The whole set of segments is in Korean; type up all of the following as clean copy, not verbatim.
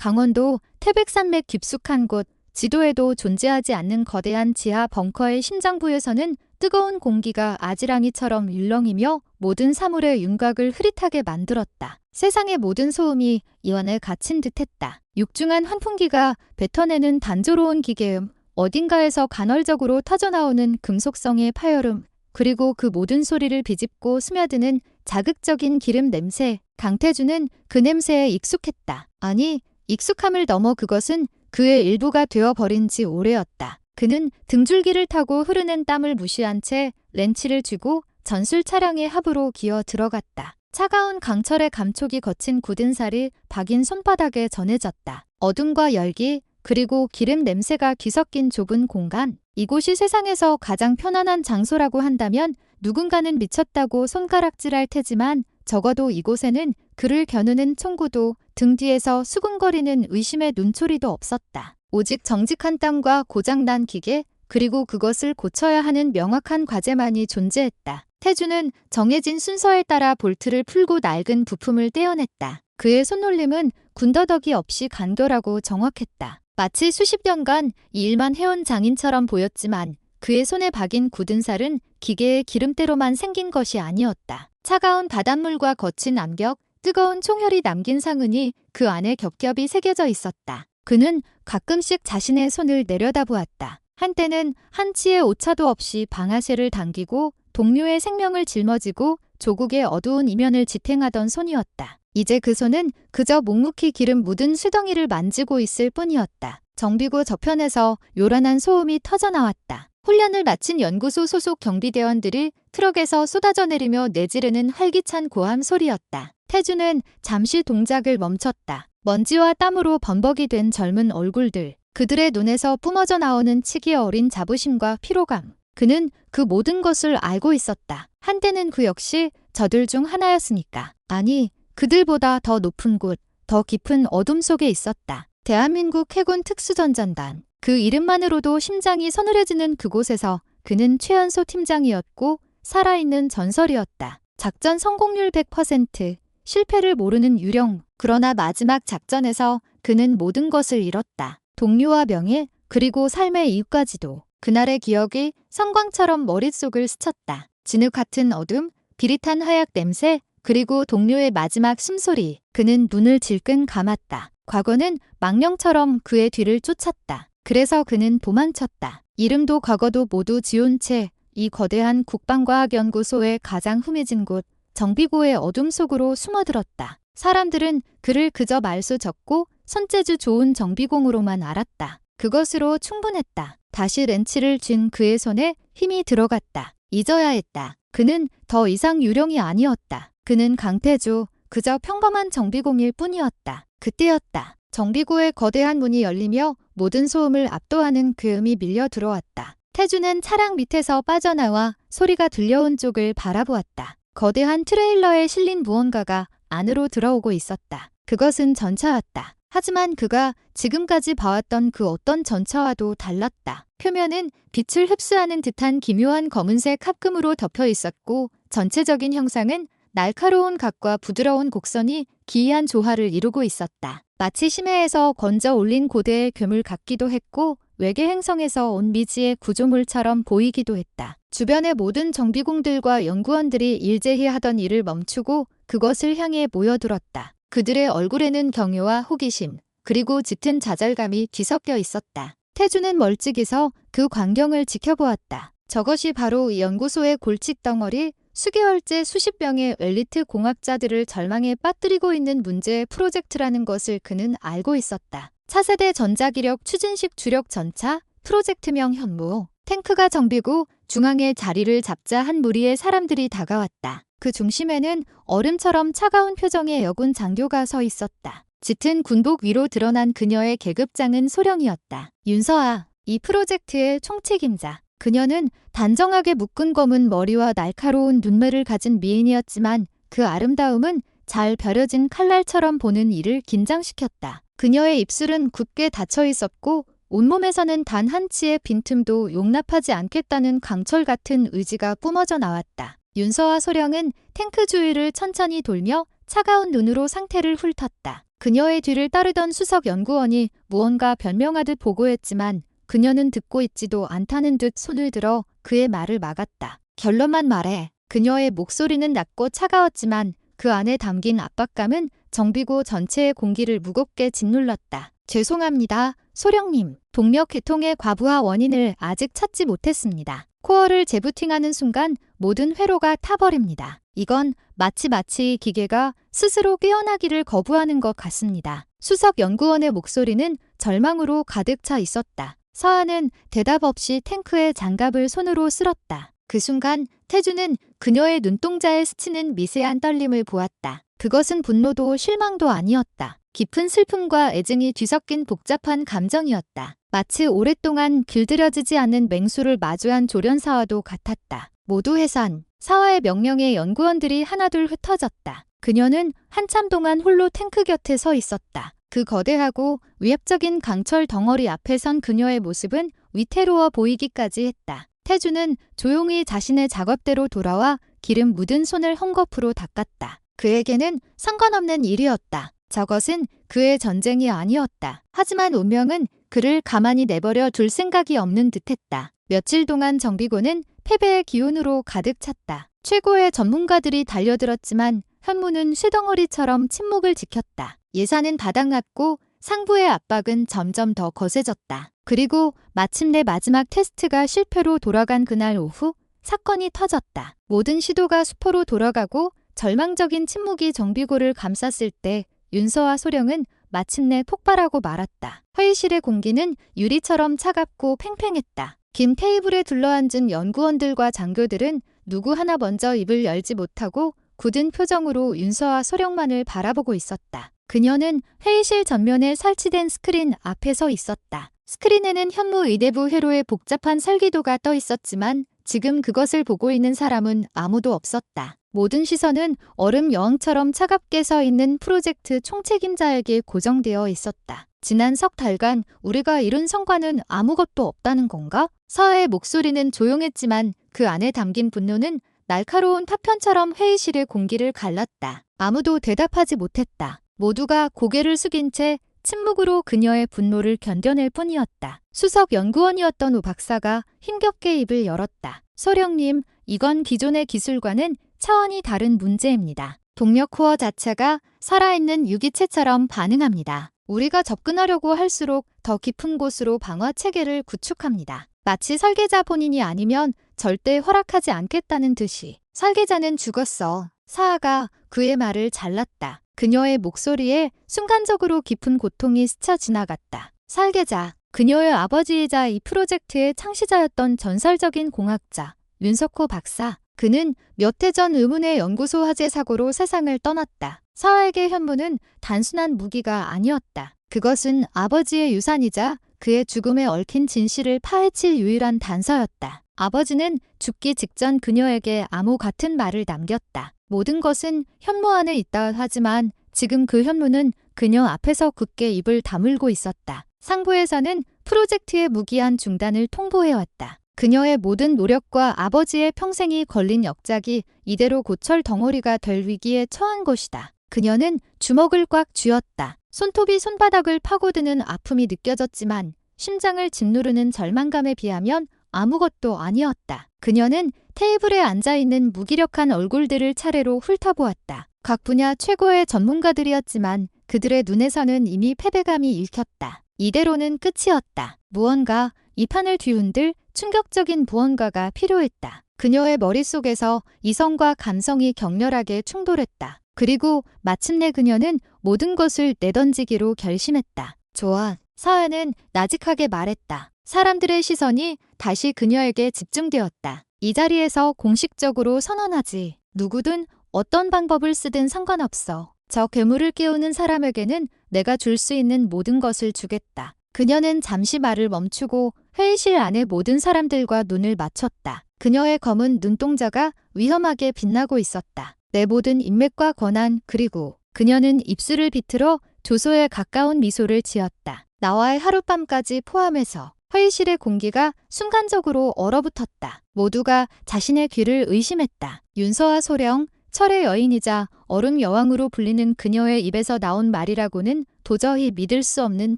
강원도 태백산맥 깊숙한 곳, 지도에도 존재하지 않는 거대한 지하 벙커의 심장부에서는 뜨거운 공기가 아지랑이처럼 울렁이며 모든 사물의 윤곽을 흐릿하게 만들었다. 세상의 모든 소음이 이 안에 갇힌 듯했다. 육중한 환풍기가 뱉어내는 단조로운 기계음, 어딘가에서 간헐적으로 터져나오는 금속성의 파열음, 그리고 그 모든 소리를 비집고 스며드는 자극적인 기름 냄새. 강태주는 그 냄새에 익숙했다. 아니, 익숙함을 넘어 그것은 그의 일부가 되어버린 지 오래였다. 그는 등줄기를 타고 흐르는 땀을 무시한 채 렌치를 쥐고 전술 차량의 합으로 기어 들어갔다. 차가운 강철의 감촉이 거친 굳은 살이 박인 손바닥에 전해졌다. 어둠과 열기, 그리고 기름 냄새가 뒤섞인 좁은 공간. 이곳이 세상에서 가장 편안한 장소라고 한다면 누군가는 미쳤다고 손가락질할 테지만 적어도 이곳에는 그를 겨누는 총구도 등 뒤에서 수군거리는 의심의 눈초리도 없었다. 오직 정직한 땀과 고장난 기계, 그리고 그것을 고쳐야 하는 명확한 과제만이 존재했다. 태주는 정해진 순서에 따라 볼트를 풀고 낡은 부품을 떼어냈다. 그의 손놀림은 군더더기 없이 간결하고 정확했다. 마치 수십 년간 이 일만 해온 장인처럼 보였지만 그의 손에 박인 굳은 살은 기계의 기름때로만 생긴 것이 아니었다. 차가운 바닷물과 거친 암벽, 뜨거운 총혈이 남긴 상흔이 그 안에 겹겹이 새겨져 있었다. 그는 가끔씩 자신의 손을 내려다보았다. 한때는 한치의 오차도 없이 방아쇠를 당기고 동료의 생명을 짊어지고 조국의 어두운 이면을 지탱하던 손이었다. 이제 그 손은 그저 묵묵히 기름 묻은 수덩이를 만지고 있을 뿐이었다. 정비구 저편에서 요란한 소음이 터져나왔다. 훈련을 마친 연구소 소속 경비대원들이 트럭에서 쏟아져 내리며 내지르는 활기찬 고함 소리였다. 태주는 잠시 동작을 멈췄다. 먼지와 땀으로 범벅이 된 젊은 얼굴들, 그들의 눈에서 뿜어져 나오는 치기 어린 자부심과 피로감. 그는 그 모든 것을 알고 있었다. 한때는 그 역시 저들 중 하나였으니까. 아니, 그들보다 더 높은 곳, 더 깊은 어둠 속에 있었다. 대한민국 해군 특수전전단. 그 이름만으로도 심장이 서늘해지는 그곳에서 그는 최연소 팀장이었고 살아있는 전설이었다. 작전 성공률 100%, 실패를 모르는 유령. 그러나 마지막 작전에서 그는 모든 것을 잃었다. 동료와 명예, 그리고 삶의 이유까지도. 그날의 기억이 성광처럼 머릿속을 스쳤다. 진흙 같은 어둠, 비릿한 화약 냄새, 그리고 동료의 마지막 숨소리. 그는 눈을 질끈 감았다. 과거는 망령처럼 그의 뒤를 쫓았다. 그래서 그는 도망쳤다. 이름도 과거도 모두 지운 채 이 거대한 국방과학연구소의 가장 흠해진 곳, 정비고의 어둠 속으로 숨어들었다. 사람들은 그를 그저 말수 적고 손재주 좋은 정비공으로만 알았다. 그것으로 충분했다. 다시 렌치를 쥔 그의 손에 힘이 들어갔다. 잊어야 했다. 그는 더 이상 유령이 아니었다. 그는 강태주, 그저 평범한 정비공일 뿐이었다. 그때였다. 정비고의 거대한 문이 열리며 모든 소음을 압도하는 괴음이 밀려 들어왔다. 태주는 차량 밑에서 빠져나와 소리가 들려온 쪽을 바라보았다. 거대한 트레일러에 실린 무언가가 안으로 들어오고 있었다. 그것은 전차였다. 하지만 그가 지금까지 봐왔던 그 어떤 전차와도 달랐다. 표면은 빛을 흡수하는 듯한 기묘한 검은색 합금으로 덮여 있었고 전체적인 형상은 날카로운 각과 부드러운 곡선이 기이한 조화를 이루고 있었다. 마치 심해에서 건져 올린 고대의 괴물 같기도 했고 외계 행성에서 온 미지의 구조물처럼 보이기도 했다. 주변의 모든 정비공들과 연구원들이 일제히 하던 일을 멈추고 그것을 향해 모여들었다. 그들의 얼굴에는 경외와 호기심, 그리고 짙은 좌절감이 뒤섞여 있었다. 태주는 멀찍이 서 그 광경을 지켜보았다. 저것이 바로 이 연구소의 골칫덩어리, 수개월째 수십 명의 엘리트 공학자들을 절망에 빠뜨리고 있는 문제의 프로젝트라는 것을 그는 알고 있었다. 차세대 전자기력 추진식 주력 전차, 프로젝트명 현무. 탱크가 정비고 중앙에 자리를 잡자 한 무리의 사람들이 다가왔다. 그 중심에는 얼음처럼 차가운 표정의 여군 장교가 서 있었다. 짙은 군복 위로 드러난 그녀의 계급장은 소령이었다. 윤서아, 이 프로젝트의 총책임자. 그녀는 단정하게 묶은 검은 머리와 날카로운 눈매를 가진 미인이었지만 그 아름다움은 잘 벼려진 칼날처럼 보는 이를 긴장시켰다. 그녀의 입술은 굳게 닫혀 있었고 온몸에서는 단 한 치의 빈틈도 용납하지 않겠다는 강철 같은 의지가 뿜어져 나왔다. 윤서와 소령은 탱크 주위를 천천히 돌며 차가운 눈으로 상태를 훑었다. 그녀의 뒤를 따르던 수석 연구원이 무언가 변명하듯 보고했지만 그녀는 듣고 있지도 않다는 듯 손을 들어 그의 말을 막았다. 결론만 말해. 그녀의 목소리는 낮고 차가웠지만 그 안에 담긴 압박감은 정비고 전체의 공기를 무겁게 짓눌렀다. 죄송합니다, 소령님. 동력 계통의 과부하 원인을 아직 찾지 못했습니다. 코어를 재부팅하는 순간 모든 회로가 타버립니다. 이건 마치 기계가 스스로 깨어나기를 거부하는 것 같습니다. 수석 연구원의 목소리는 절망으로 가득 차 있었다. 서한은 대답 없이 탱크의 장갑을 손으로 쓸었다. 그 순간 태주는 그녀의 눈동자에 스치는 미세한 떨림을 보았다. 그것은 분노도 실망도 아니었다. 깊은 슬픔과 애증이 뒤섞인 복잡한 감정이었다. 마치 오랫동안 길들여지지 않은 맹수를 마주한 조련사와도 같았다. 모두 해산. 사화의 명령에 연구원들이 하나둘 흩어졌다. 그녀는 한참 동안 홀로 탱크 곁에 서 있었다. 그 거대하고 위협적인 강철 덩어리 앞에 선 그녀의 모습은 위태로워 보이기까지 했다. 태주는 조용히 자신의 작업대로 돌아와 기름 묻은 손을 헝겊으로 닦았다. 그에게는 상관없는 일이었다. 저것은 그의 전쟁이 아니었다. 하지만 운명은 그를 가만히 내버려 둘 생각이 없는 듯했다. 며칠 동안 정비고는 패배의 기운으로 가득 찼다. 최고의 전문가들이 달려들었지만 현무는 쇠덩어리처럼 침묵을 지켰다. 예산은 바닥났고 상부의 압박은 점점 더 거세졌다. 그리고 마침내 마지막 테스트가 실패로 돌아간 그날 오후 사건이 터졌다. 모든 시도가 수포로 돌아가고 절망적인 침묵이 정비고를 감쌌을 때 윤서와 소령은 마침내 폭발하고 말았다. 회의실의 공기는 유리처럼 차갑고 팽팽했다. 긴 테이블에 둘러앉은 연구원들과 장교들은 누구 하나 먼저 입을 열지 못하고 굳은 표정으로 윤서와 소령만을 바라보고 있었다. 그녀는 회의실 전면에 설치된 스크린 앞에 서 있었다. 스크린에는 현무 의대부 회로의 복잡한 설계도가 떠 있었지만 지금 그것을 보고 있는 사람은 아무도 없었다. 모든 시선은 얼음 여왕처럼 차갑게 서 있는 프로젝트 총책임자에게 고정되어 있었다. 지난 석 달간 우리가 이룬 성과는 아무것도 없다는 건가? 서아의 목소리는 조용했지만 그 안에 담긴 분노는 날카로운 파편처럼 회의실의 공기를 갈랐다. 아무도 대답하지 못했다. 모두가 고개를 숙인 채 침묵으로 그녀의 분노를 견뎌낼 뿐이었다. 수석 연구원이었던 오 박사가 힘겹게 입을 열었다. 소령님, 이건 기존의 기술과는 차원이 다른 문제입니다. 동력 코어 자체가 살아있는 유기체처럼 반응합니다. 우리가 접근하려고 할수록 더 깊은 곳으로 방어 체계를 구축합니다. 마치 설계자 본인이 아니면 절대 허락하지 않겠다는 듯이. 설계자는 죽었어. 사아가 그의 말을 잘랐다. 그녀의 목소리에 순간적으로 깊은 고통이 스쳐 지나갔다. 설계자, 그녀의 아버지이자 이 프로젝트의 창시자였던 전설적인 공학자, 윤석호 박사. 그는 몇 해 전 의문의 연구소 화재 사고로 세상을 떠났다. 사화에게 현무는 단순한 무기가 아니었다. 그것은 아버지의 유산이자 그의 죽음에 얽힌 진실을 파헤칠 유일한 단서였다. 아버지는 죽기 직전 그녀에게 암호 같은 말을 남겼다. 모든 것은 현무 안에 있다 하지만 지금 그 현무는 그녀 앞에서 굳게 입을 다물고 있었다. 상부에서는 프로젝트의 무기한 중단을 통보해왔다. 그녀의 모든 노력과 아버지의 평생이 걸린 역작이 이대로 고철 덩어리가 될 위기에 처한 것이다. 그녀는 주먹을 꽉 쥐었다. 손톱이 손바닥을 파고드는 아픔이 느껴졌지만 심장을 짓누르는 절망감에 비하면 아무것도 아니었다. 그녀는 테이블에 앉아있는 무기력한 얼굴들을 차례로 훑어보았다. 각 분야 최고의 전문가들이었지만 그들의 눈에서는 이미 패배감이 읽혔다. 이대로는 끝이었다. 무언가, 이 판을 뒤흔들 충격적인 무언가가 필요했다. 그녀의 머릿속에서 이성과 감성이 격렬하게 충돌했다. 그리고 마침내 그녀는 모든 것을 내던지기로 결심했다. 좋아. 사아는 나직하게 말했다. 사람들의 시선이 다시 그녀에게 집중되었다. 이 자리에서 공식적으로 선언하지. 누구든 어떤 방법을 쓰든 상관없어. 저 괴물을 깨우는 사람에게는 내가 줄 수 있는 모든 것을 주겠다. 그녀는 잠시 말을 멈추고 회의실 안의 모든 사람들과 눈을 맞췄다. 그녀의 검은 눈동자가 위험하게 빛나고 있었다. 내 모든 인맥과 권한 그리고 그녀는 입술을 비틀어 조소에 가까운 미소를 지었다. 나와의 하룻밤까지 포함해서 회의실의 공기가 순간적으로 얼어붙었다. 모두가 자신의 귀를 의심했다. 윤서와 소령, 철의 여인이자 얼음 여왕으로 불리는 그녀의 입에서 나온 말이라고는 도저히 믿을 수 없는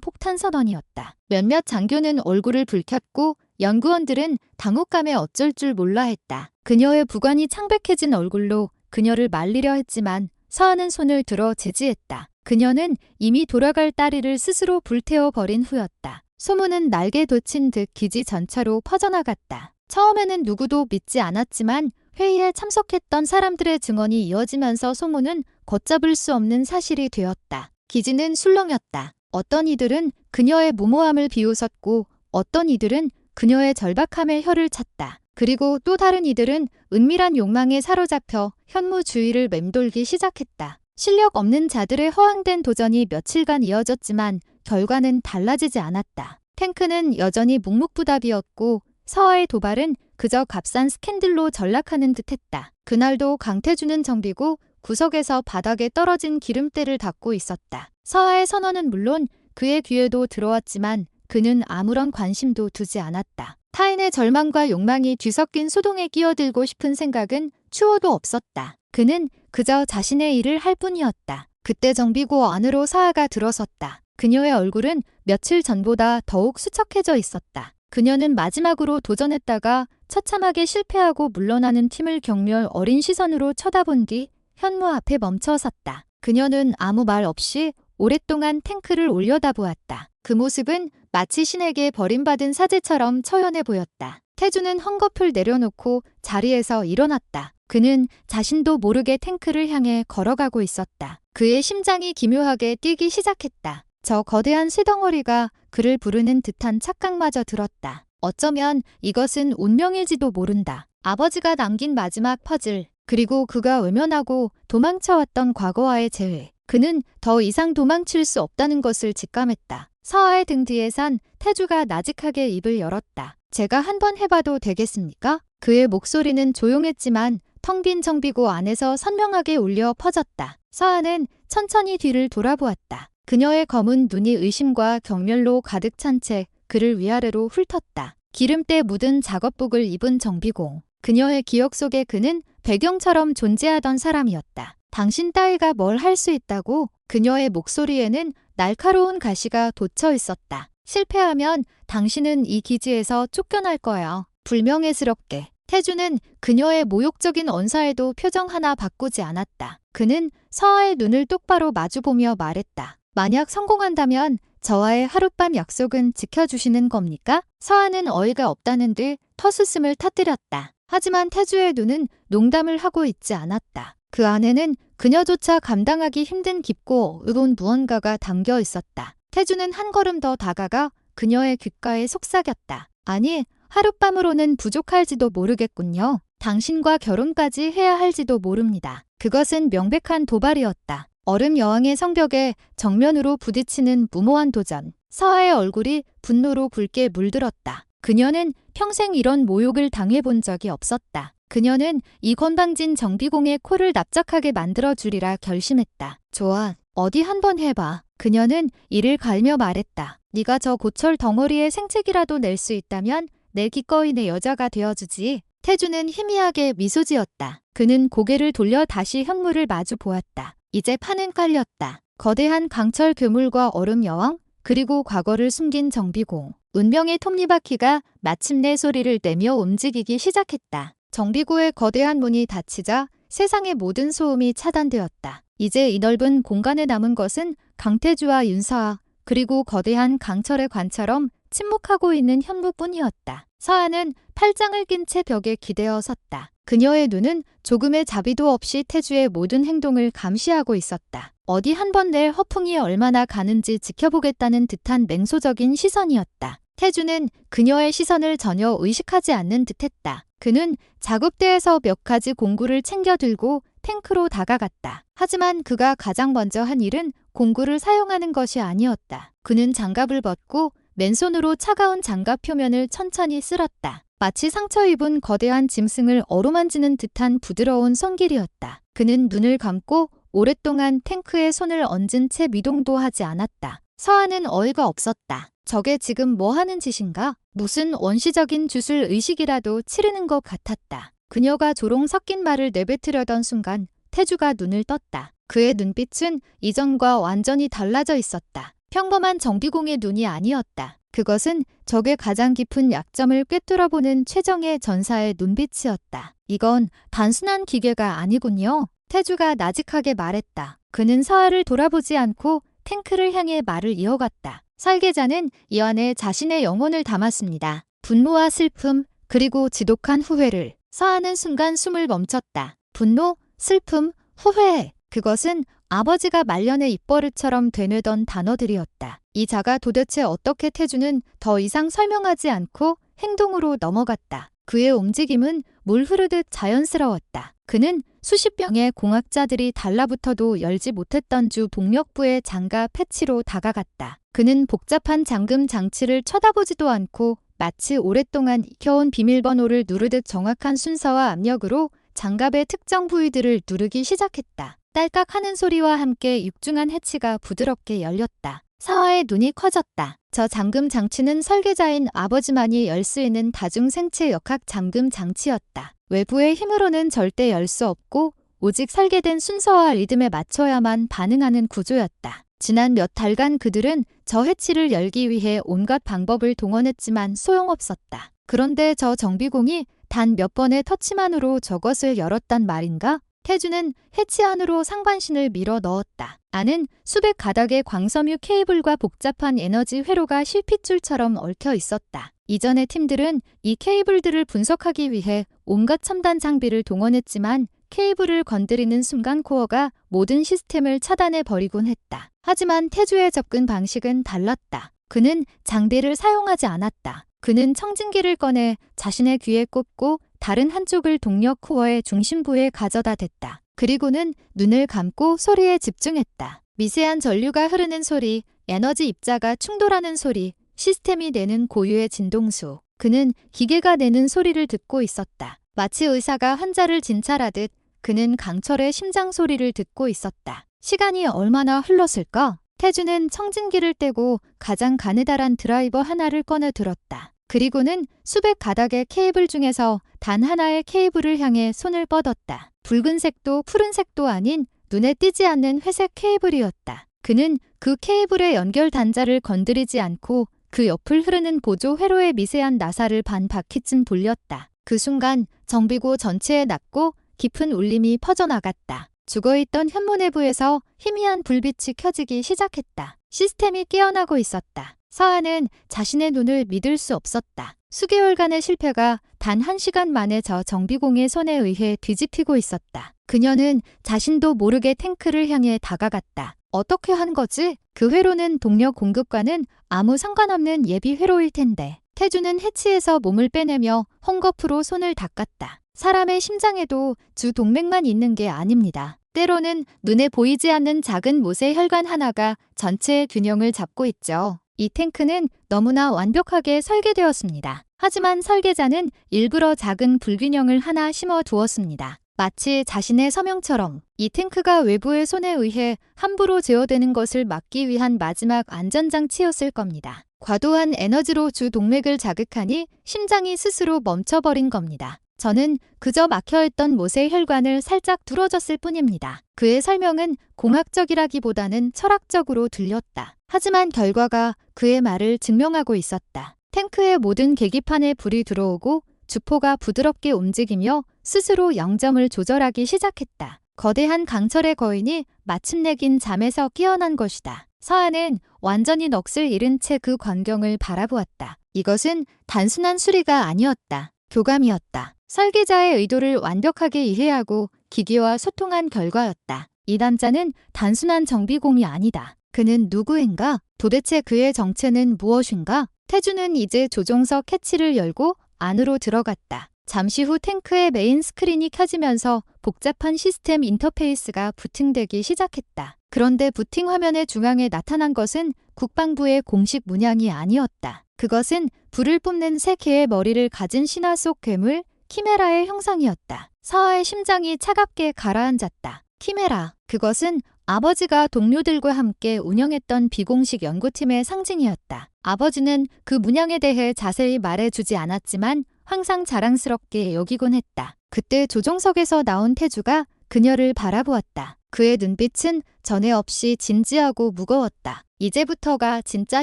폭탄 선언이었다. 몇몇 장교는 얼굴을 붉혔고 연구원들은 당혹감에 어쩔 줄 몰라 했다. 그녀의 부관이 창백해진 얼굴로 그녀를 말리려 했지만 서하는 손을 들어 제지했다. 그녀는 이미 돌아갈 딸이를 스스로 불태워 버린 후였다. 소문은 날개 돋친 듯 기지 전차로 퍼져나갔다. 처음에는 누구도 믿지 않았지만 회의에 참석했던 사람들의 증언이 이어지면서 소문은 걷잡을 수 없는 사실이 되었다. 기지는 술렁였다. 어떤 이들은 그녀의 무모함을 비웃었고 어떤 이들은 그녀의 절박함에 혀를 찼다. 그리고 또 다른 이들은 은밀한 욕망에 사로잡혀 현무주의를 맴돌기 시작했다. 실력 없는 자들의 허황된 도전이 며칠간 이어졌지만 결과는 달라지지 않았다. 탱크는 여전히 묵묵부답이었고 서하의 도발은 그저 값싼 스캔들로 전락하는 듯했다. 그날도 강태주는 정비고 구석에서 바닥에 떨어진 기름때를 닦고 있었다. 서하의 선언은 물론 그의 귀에도 들어왔지만 그는 아무런 관심도 두지 않았다. 타인의 절망과 욕망이 뒤섞인 소동에 끼어들고 싶은 생각은 추호도 없었다. 그는 그저 자신의 일을 할 뿐이었다. 그때 정비고 안으로 서하가 들어섰다. 그녀의 얼굴은 며칠 전보다 더욱 수척해져 있었다. 그녀는 마지막으로 도전했다가 처참하게 실패하고 물러나는 팀을 경멸 어린 시선으로 쳐다본 뒤 현무 앞에 멈춰섰다. 그녀는 아무 말 없이 오랫동안 탱크를 올려다보았다. 그 모습은 마치 신에게 버림받은 사제처럼 처연해 보였다. 태주는 헝겊을 내려놓고 자리에서 일어났다. 그는 자신도 모르게 탱크를 향해 걸어가고 있었다. 그의 심장이 기묘하게 뛰기 시작했다. 저 거대한 쇠덩어리가 그를 부르는 듯한 착각마저 들었다. 어쩌면 이것은 운명일지도 모른다. 아버지가 남긴 마지막 퍼즐, 그리고 그가 외면하고 도망쳐왔던 과거와의 재회. 그는 더 이상 도망칠 수 없다는 것을 직감했다. 서하의 등 뒤에선 태주가 나직하게 입을 열었다. 제가 한번 해봐도 되겠습니까? 그의 목소리는 조용했지만 텅 빈 정비고 안에서 선명하게 울려 퍼졌다. 서하는 천천히 뒤를 돌아보았다. 그녀의 검은 눈이 의심과 경멸로 가득 찬 채 그를 위아래로 훑었다. 기름때 묻은 작업복을 입은 정비공. 그녀의 기억 속에 그는 배경처럼 존재하던 사람이었다. 당신 따위가 뭘 할 수 있다고? 그녀의 목소리에는 날카로운 가시가 돋쳐 있었다. 실패하면 당신은 이 기지에서 쫓겨날 거야. 불명예스럽게. 태주는 그녀의 모욕적인 언사에도 표정 하나 바꾸지 않았다. 그는 서하의 눈을 똑바로 마주보며 말했다. 만약 성공한다면 저와의 하룻밤 약속은 지켜주시는 겁니까? 서하는 어이가 없다는 듯 터스슴을 터뜨렸다. 하지만 태주의 눈은 농담을 하고 있지 않았다. 그 안에는 그녀조차 감당하기 힘든 깊고 의로운 무언가가 담겨 있었다. 태주는 한 걸음 더 다가가 그녀의 귓가에 속삭였다. 아니, 하룻밤으로는 부족할지도 모르겠군요. 당신과 결혼까지 해야 할지도 모릅니다. 그것은 명백한 도발이었다. 얼음 여왕의 성벽에 정면으로 부딪히는 무모한 도전. 서하의 얼굴이 분노로 붉게 물들었다. 그녀는 평생 이런 모욕을 당해본 적이 없었다. 그녀는 이 건방진 정비공의 코를 납작하게 만들어주리라 결심했다. 좋아, 어디 한번 해봐. 그녀는 이를 갈며 말했다. 네가 저 고철 덩어리의 생채기라도 낼 수 있다면 내 기꺼이 내 여자가 되어주지. 태주는 희미하게 미소 지었다. 그는 고개를 돌려 다시 현무를 마주 보았다. 이제 판은 깔렸다. 거대한 강철 괴물과 얼음 여왕, 그리고 과거를 숨긴 정비공. 운명의 톱니바퀴가 마침내 소리를 내며 움직이기 시작했다. 정비구의 거대한 문이 닫히자 세상의 모든 소음이 차단되었다. 이제 이 넓은 공간에 남은 것은 강태주와 윤서아, 그리고 거대한 강철의 관처럼 침묵하고 있는 현무뿐이었다. 서하는 팔짱을 낀 채 벽에 기대어 섰다. 그녀의 눈은 조금의 자비도 없이 태주의 모든 행동을 감시하고 있었다. 어디 한번 내 허풍이 얼마나 가는지 지켜보겠다는 듯한 맹소적인 시선이었다. 태주는 그녀의 시선을 전혀 의식하지 않는 듯했다. 그는 작업대에서 몇 가지 공구를 챙겨 들고 탱크로 다가갔다. 하지만 그가 가장 먼저 한 일은 공구를 사용하는 것이 아니었다. 그는 장갑을 벗고 맨손으로 차가운 장갑 표면을 천천히 쓸었다. 마치 상처 입은 거대한 짐승을 어루만지는 듯한 부드러운 손길이었다. 그는 눈을 감고 오랫동안 탱크에 손을 얹은 채 미동도 하지 않았다. 서하는 어이가 없었다. 저게 지금 뭐 하는 짓인가? 무슨 원시적인 주술 의식이라도 치르는 것 같았다. 그녀가 조롱 섞인 말을 내뱉으려던 순간 태주가 눈을 떴다. 그의 눈빛은 이전과 완전히 달라져 있었다. 평범한 정비공의 눈이 아니었다. 그것은 적의 가장 깊은 약점을 꿰뚫어보는 최정의 전사의 눈빛이었다. 이건 단순한 기계가 아니군요. 태주가 나직하게 말했다. 그는 서아를 돌아보지 않고 탱크를 향해 말을 이어갔다. 설계자는 이 안에 자신의 영혼을 담았습니다. 분노와 슬픔, 그리고 지독한 후회를. 서아는 순간 숨을 멈췄다. 분노, 슬픔, 후회. 그것은 아버지가 말년의 입버릇처럼 되뇌던 단어들이었다. 이 자가 도대체 어떻게 태주는 더 이상 설명하지 않고 행동으로 넘어갔다. 그의 움직임은 물 흐르듯 자연스러웠다. 그는 수십 명의 공학자들이 달라붙어도 열지 못했던 주 동력부의 장갑 패치로 다가갔다. 그는 복잡한 잠금 장치를 쳐다보지도 않고 마치 오랫동안 익혀온 비밀번호를 누르듯 정확한 순서와 압력으로 장갑의 특정 부위들을 누르기 시작했다. 딸깍 하는 소리와 함께 육중한 해치가 부드럽게 열렸다. 서아의 눈이 커졌다. 저 잠금 장치는 설계자인 아버지만이 열 수 있는 다중생체 역학 잠금 장치였다. 외부의 힘으로는 절대 열 수 없고 오직 설계된 순서와 리듬에 맞춰야만 반응하는 구조였다. 지난 몇 달간 그들은 저 해치를 열기 위해 온갖 방법을 동원했지만 소용없었다. 그런데 저 정비공이 단 몇 번의 터치만으로 저것을 열었단 말인가? 태주는 해치 안으로 상반신을 밀어 넣었다. 안은 수백 가닥의 광섬유 케이블과 복잡한 에너지 회로가 실핏줄처럼 얽혀 있었다. 이전의 팀들은 이 케이블들을 분석하기 위해 온갖 첨단 장비를 동원했지만 케이블을 건드리는 순간 코어가 모든 시스템을 차단해버리곤 했다. 하지만 태주의 접근 방식은 달랐다. 그는 장비를 사용하지 않았다. 그는 청진기를 꺼내 자신의 귀에 꽂고 다른 한쪽을 동력 코어의 중심부에 가져다 댔다. 그리고는 눈을 감고 소리에 집중했다. 미세한 전류가 흐르는 소리, 에너지 입자가 충돌하는 소리, 시스템이 내는 고유의 진동수. 그는 기계가 내는 소리를 듣고 있었다. 마치 의사가 환자를 진찰하듯 그는 강철의 심장 소리를 듣고 있었다. 시간이 얼마나 흘렀을까? 태주는 청진기를 떼고 가장 가느다란 드라이버 하나를 꺼내 들었다. 그리고는 수백 가닥의 케이블 중에서 단 하나의 케이블을 향해 손을 뻗었다. 붉은색도 푸른색도 아닌 눈에 띄지 않는 회색 케이블이었다. 그는 그 케이블의 연결 단자를 건드리지 않고 그 옆을 흐르는 보조 회로의 미세한 나사를 반 바퀴쯤 돌렸다. 그 순간 정비고 전체에 낮고 깊은 울림이 퍼져나갔다. 죽어있던 현무 내부에서 희미한 불빛이 켜지기 시작했다. 시스템이 깨어나고 있었다. 서아는 자신의 눈을 믿을 수 없었다. 수개월간의 실패가 단 1시간 만에 저 정비공의 손에 의해 뒤집히고 있었다. 그녀는 자신도 모르게 탱크를 향해 다가갔다. 어떻게 한 거지? 그 회로는 동력 공급과는 아무 상관없는 예비 회로일 텐데. 태주는 해치에서 몸을 빼내며 헝겊으로 손을 닦았다. 사람의 심장에도 주 동맥만 있는 게 아닙니다. 때로는 눈에 보이지 않는 작은 모세 혈관 하나가 전체의 균형을 잡고 있죠. 이 탱크는 너무나 완벽하게 설계되었습니다. 하지만 설계자는 일부러 작은 불균형을 하나 심어 두었습니다. 마치 자신의 서명처럼 이 탱크가 외부의 손에 의해 함부로 제어되는 것을 막기 위한 마지막 안전장치였을 겁니다. 과도한 에너지로 주 동맥을 자극하니 심장이 스스로 멈춰버린 겁니다. 저는 그저 막혀있던 모세 혈관을 살짝 뚫어졌을 뿐입니다. 그의 설명은 공학적이라기보다는 철학적으로 들렸다. 하지만 결과가 그의 말을 증명하고 있었다. 탱크의 모든 계기판에 불이 들어오고 주포가 부드럽게 움직이며 스스로 영점을 조절하기 시작했다. 거대한 강철의 거인이 마침내 긴 잠에서 깨어난 것이다. 서아는 완전히 넋을 잃은 채 그 광경을 바라보았다. 이것은 단순한 수리가 아니었다. 교감이었다. 설계자의 의도를 완벽하게 이해하고 기계와 소통한 결과였다. 이 남자는 단순한 정비공이 아니다. 그는 누구인가? 도대체 그의 정체는 무엇인가? 태주는 이제 조종석 해치를 열고 안으로 들어갔다. 잠시 후 탱크의 메인 스크린이 켜지면서 복잡한 시스템 인터페이스가 부팅되기 시작했다. 그런데 부팅 화면의 중앙에 나타난 것은 국방부의 공식 문양이 아니었다. 그것은 불을 뿜는 세 개의 머리를 가진 신화 속 괴물 키메라의 형상이었다. 서아의 심장이 차갑게 가라앉았다. 키메라, 그것은 아버지가 동료들과 함께 운영했던 비공식 연구팀의 상징이었다. 아버지는 그 문양에 대해 자세히 말해주지 않았지만 항상 자랑스럽게 여기곤 했다. 그때 조종석에서 나온 태주가 그녀를 바라보았다. 그의 눈빛은 전에 없이 진지하고 무거웠다. 이제부터가 진짜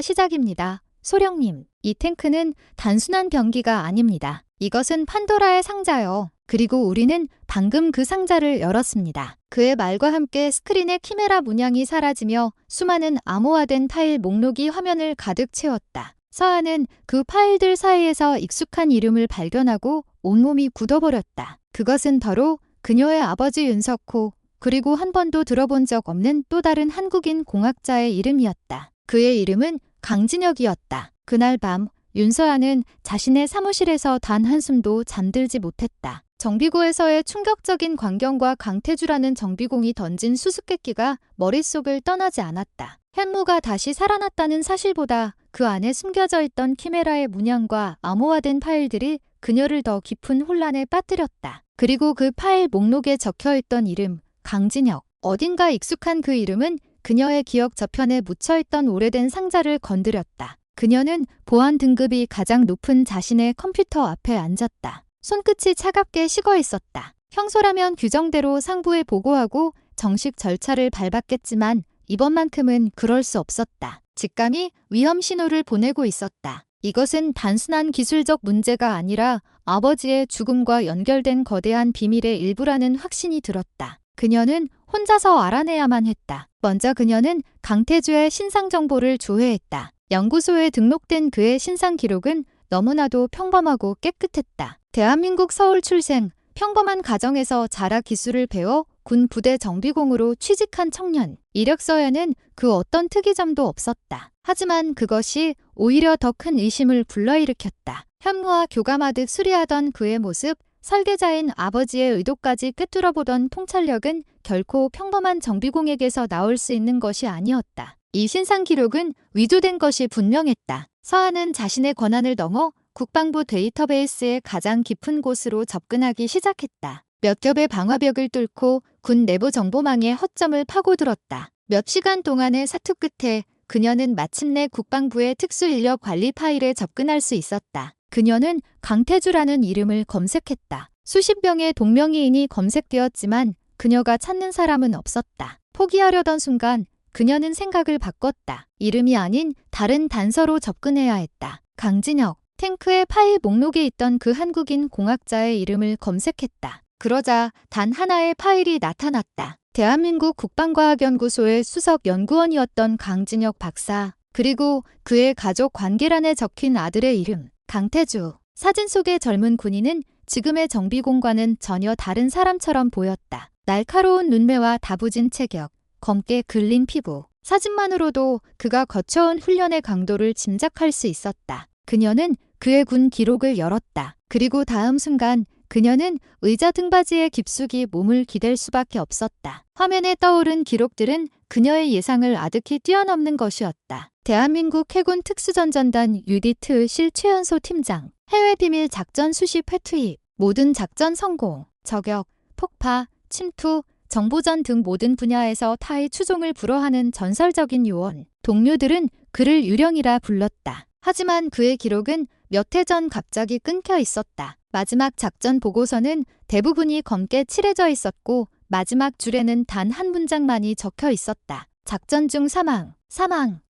시작입니다. 소령님, 이 탱크는 단순한 병기가 아닙니다. 이것은 판도라의 상자요. 그리고 우리는 방금 그 상자를 열었습니다. 그의 말과 함께 스크린의 키메라 문양이 사라지며 수많은 암호화된 파일 목록이 화면을 가득 채웠다. 서한은 그 파일들 사이에서 익숙한 이름을 발견하고 온몸이 굳어버렸다. 그것은 바로 그녀의 아버지 윤석호, 그리고 한 번도 들어본 적 없는 또 다른 한국인 공학자의 이름이었다. 그의 이름은 강진혁이었다. 그날 밤 윤서아는 자신의 사무실에서 단 한숨도 잠들지 못했다. 정비고에서의 충격적인 광경과 강태주라는 정비공이 던진 수수께끼가 머릿속을 떠나지 않았다. 현무가 다시 살아났다는 사실보다 그 안에 숨겨져 있던 키메라의 문양과 암호화된 파일들이 그녀를 더 깊은 혼란에 빠뜨렸다. 그리고 그 파일 목록에 적혀있던 이름, 강진혁. 어딘가 익숙한 그 이름은 그녀의 기억 저편에 묻혀있던 오래된 상자를 건드렸다. 그녀는 보안 등급이 가장 높은 자신의 컴퓨터 앞에 앉았다. 손끝이 차갑게 식어 있었다. 평소라면 규정대로 상부에 보고하고 정식 절차를 밟았겠지만 이번만큼은 그럴 수 없었다. 직감이 위험 신호를 보내고 있었다. 이것은 단순한 기술적 문제가 아니라 아버지의 죽음과 연결된 거대한 비밀의 일부라는 확신이 들었다. 그녀는 혼자서 알아내야만 했다. 먼저 그녀는 강태주의 신상 정보를 조회했다. 연구소에 등록된 그의 신상 기록은 너무나도 평범하고 깨끗했다. 대한민국 서울 출생, 평범한 가정에서 자라 기술을 배워 군 부대 정비공으로 취직한 청년. 이력서에는 그 어떤 특이점도 없었다. 하지만 그것이 오히려 더 큰 의심을 불러일으켰다. 현무와 교감하듯 수리하던 그의 모습, 설계자인 아버지의 의도까지 꿰뚫어보던 통찰력은 결코 평범한 정비공에게서 나올 수 있는 것이 아니었다. 이 신상 기록은 위조된 것이 분명했다. 서한은 자신의 권한을 넘어 국방부 데이터베이스의 가장 깊은 곳으로 접근하기 시작했다. 몇 겹의 방화벽을 뚫고 군 내부 정보망의 허점을 파고들었다. 몇 시간 동안의 사투 끝에 그녀는 마침내 국방부의 특수인력 관리 파일에 접근할 수 있었다. 그녀는 강태주라는 이름을 검색했다. 수십 명의 동명이인이 검색되었지만 그녀가 찾는 사람은 없었다. 포기하려던 순간 그녀는 생각을 바꿨다. 이름이 아닌 다른 단서로 접근해야 했다. 강진혁. 탱크의 파일 목록에 있던 그 한국인 공학자의 이름을 검색했다. 그러자 단 하나의 파일이 나타났다. 대한민국 국방과학연구소의 수석 연구원이었던 강진혁 박사, 그리고 그의 가족 관계란에 적힌 아들의 이름, 강태주. 사진 속의 젊은 군인은 지금의 정비공과는 전혀 다른 사람처럼 보였다. 날카로운 눈매와 다부진 체격, 검게 글린 피부. 사진만으로도 그가 거쳐온 훈련의 강도를 짐작할 수 있었다. 그녀는 그의 군 기록을 열었다. 그리고 다음 순간 그녀는 의자 등받이에 깊숙이 몸을 기댈 수밖에 없었다. 화면에 떠오른 기록들은 그녀의 예상을 아득히 뛰어넘는 것이었다. 대한민국 해군 특수전전단 UD2 실 최연소 팀장, 해외 비밀 작전 수십 회 투입, 모든 작전 성공, 저격, 폭파, 침투, 정보전 등 모든 분야에서 타의 추종을 불허하는 전설적인 요원. 동료들은 그를 유령이라 불렀다. 하지만 그의 기록은 몇 해 전 갑자기 끊겨 있었다. 마지막 작전 보고서는 대부분이 검게 칠해져 있었고 마지막 줄에는 단 한 문장만이 적혀 있었다. 작전 중 사망.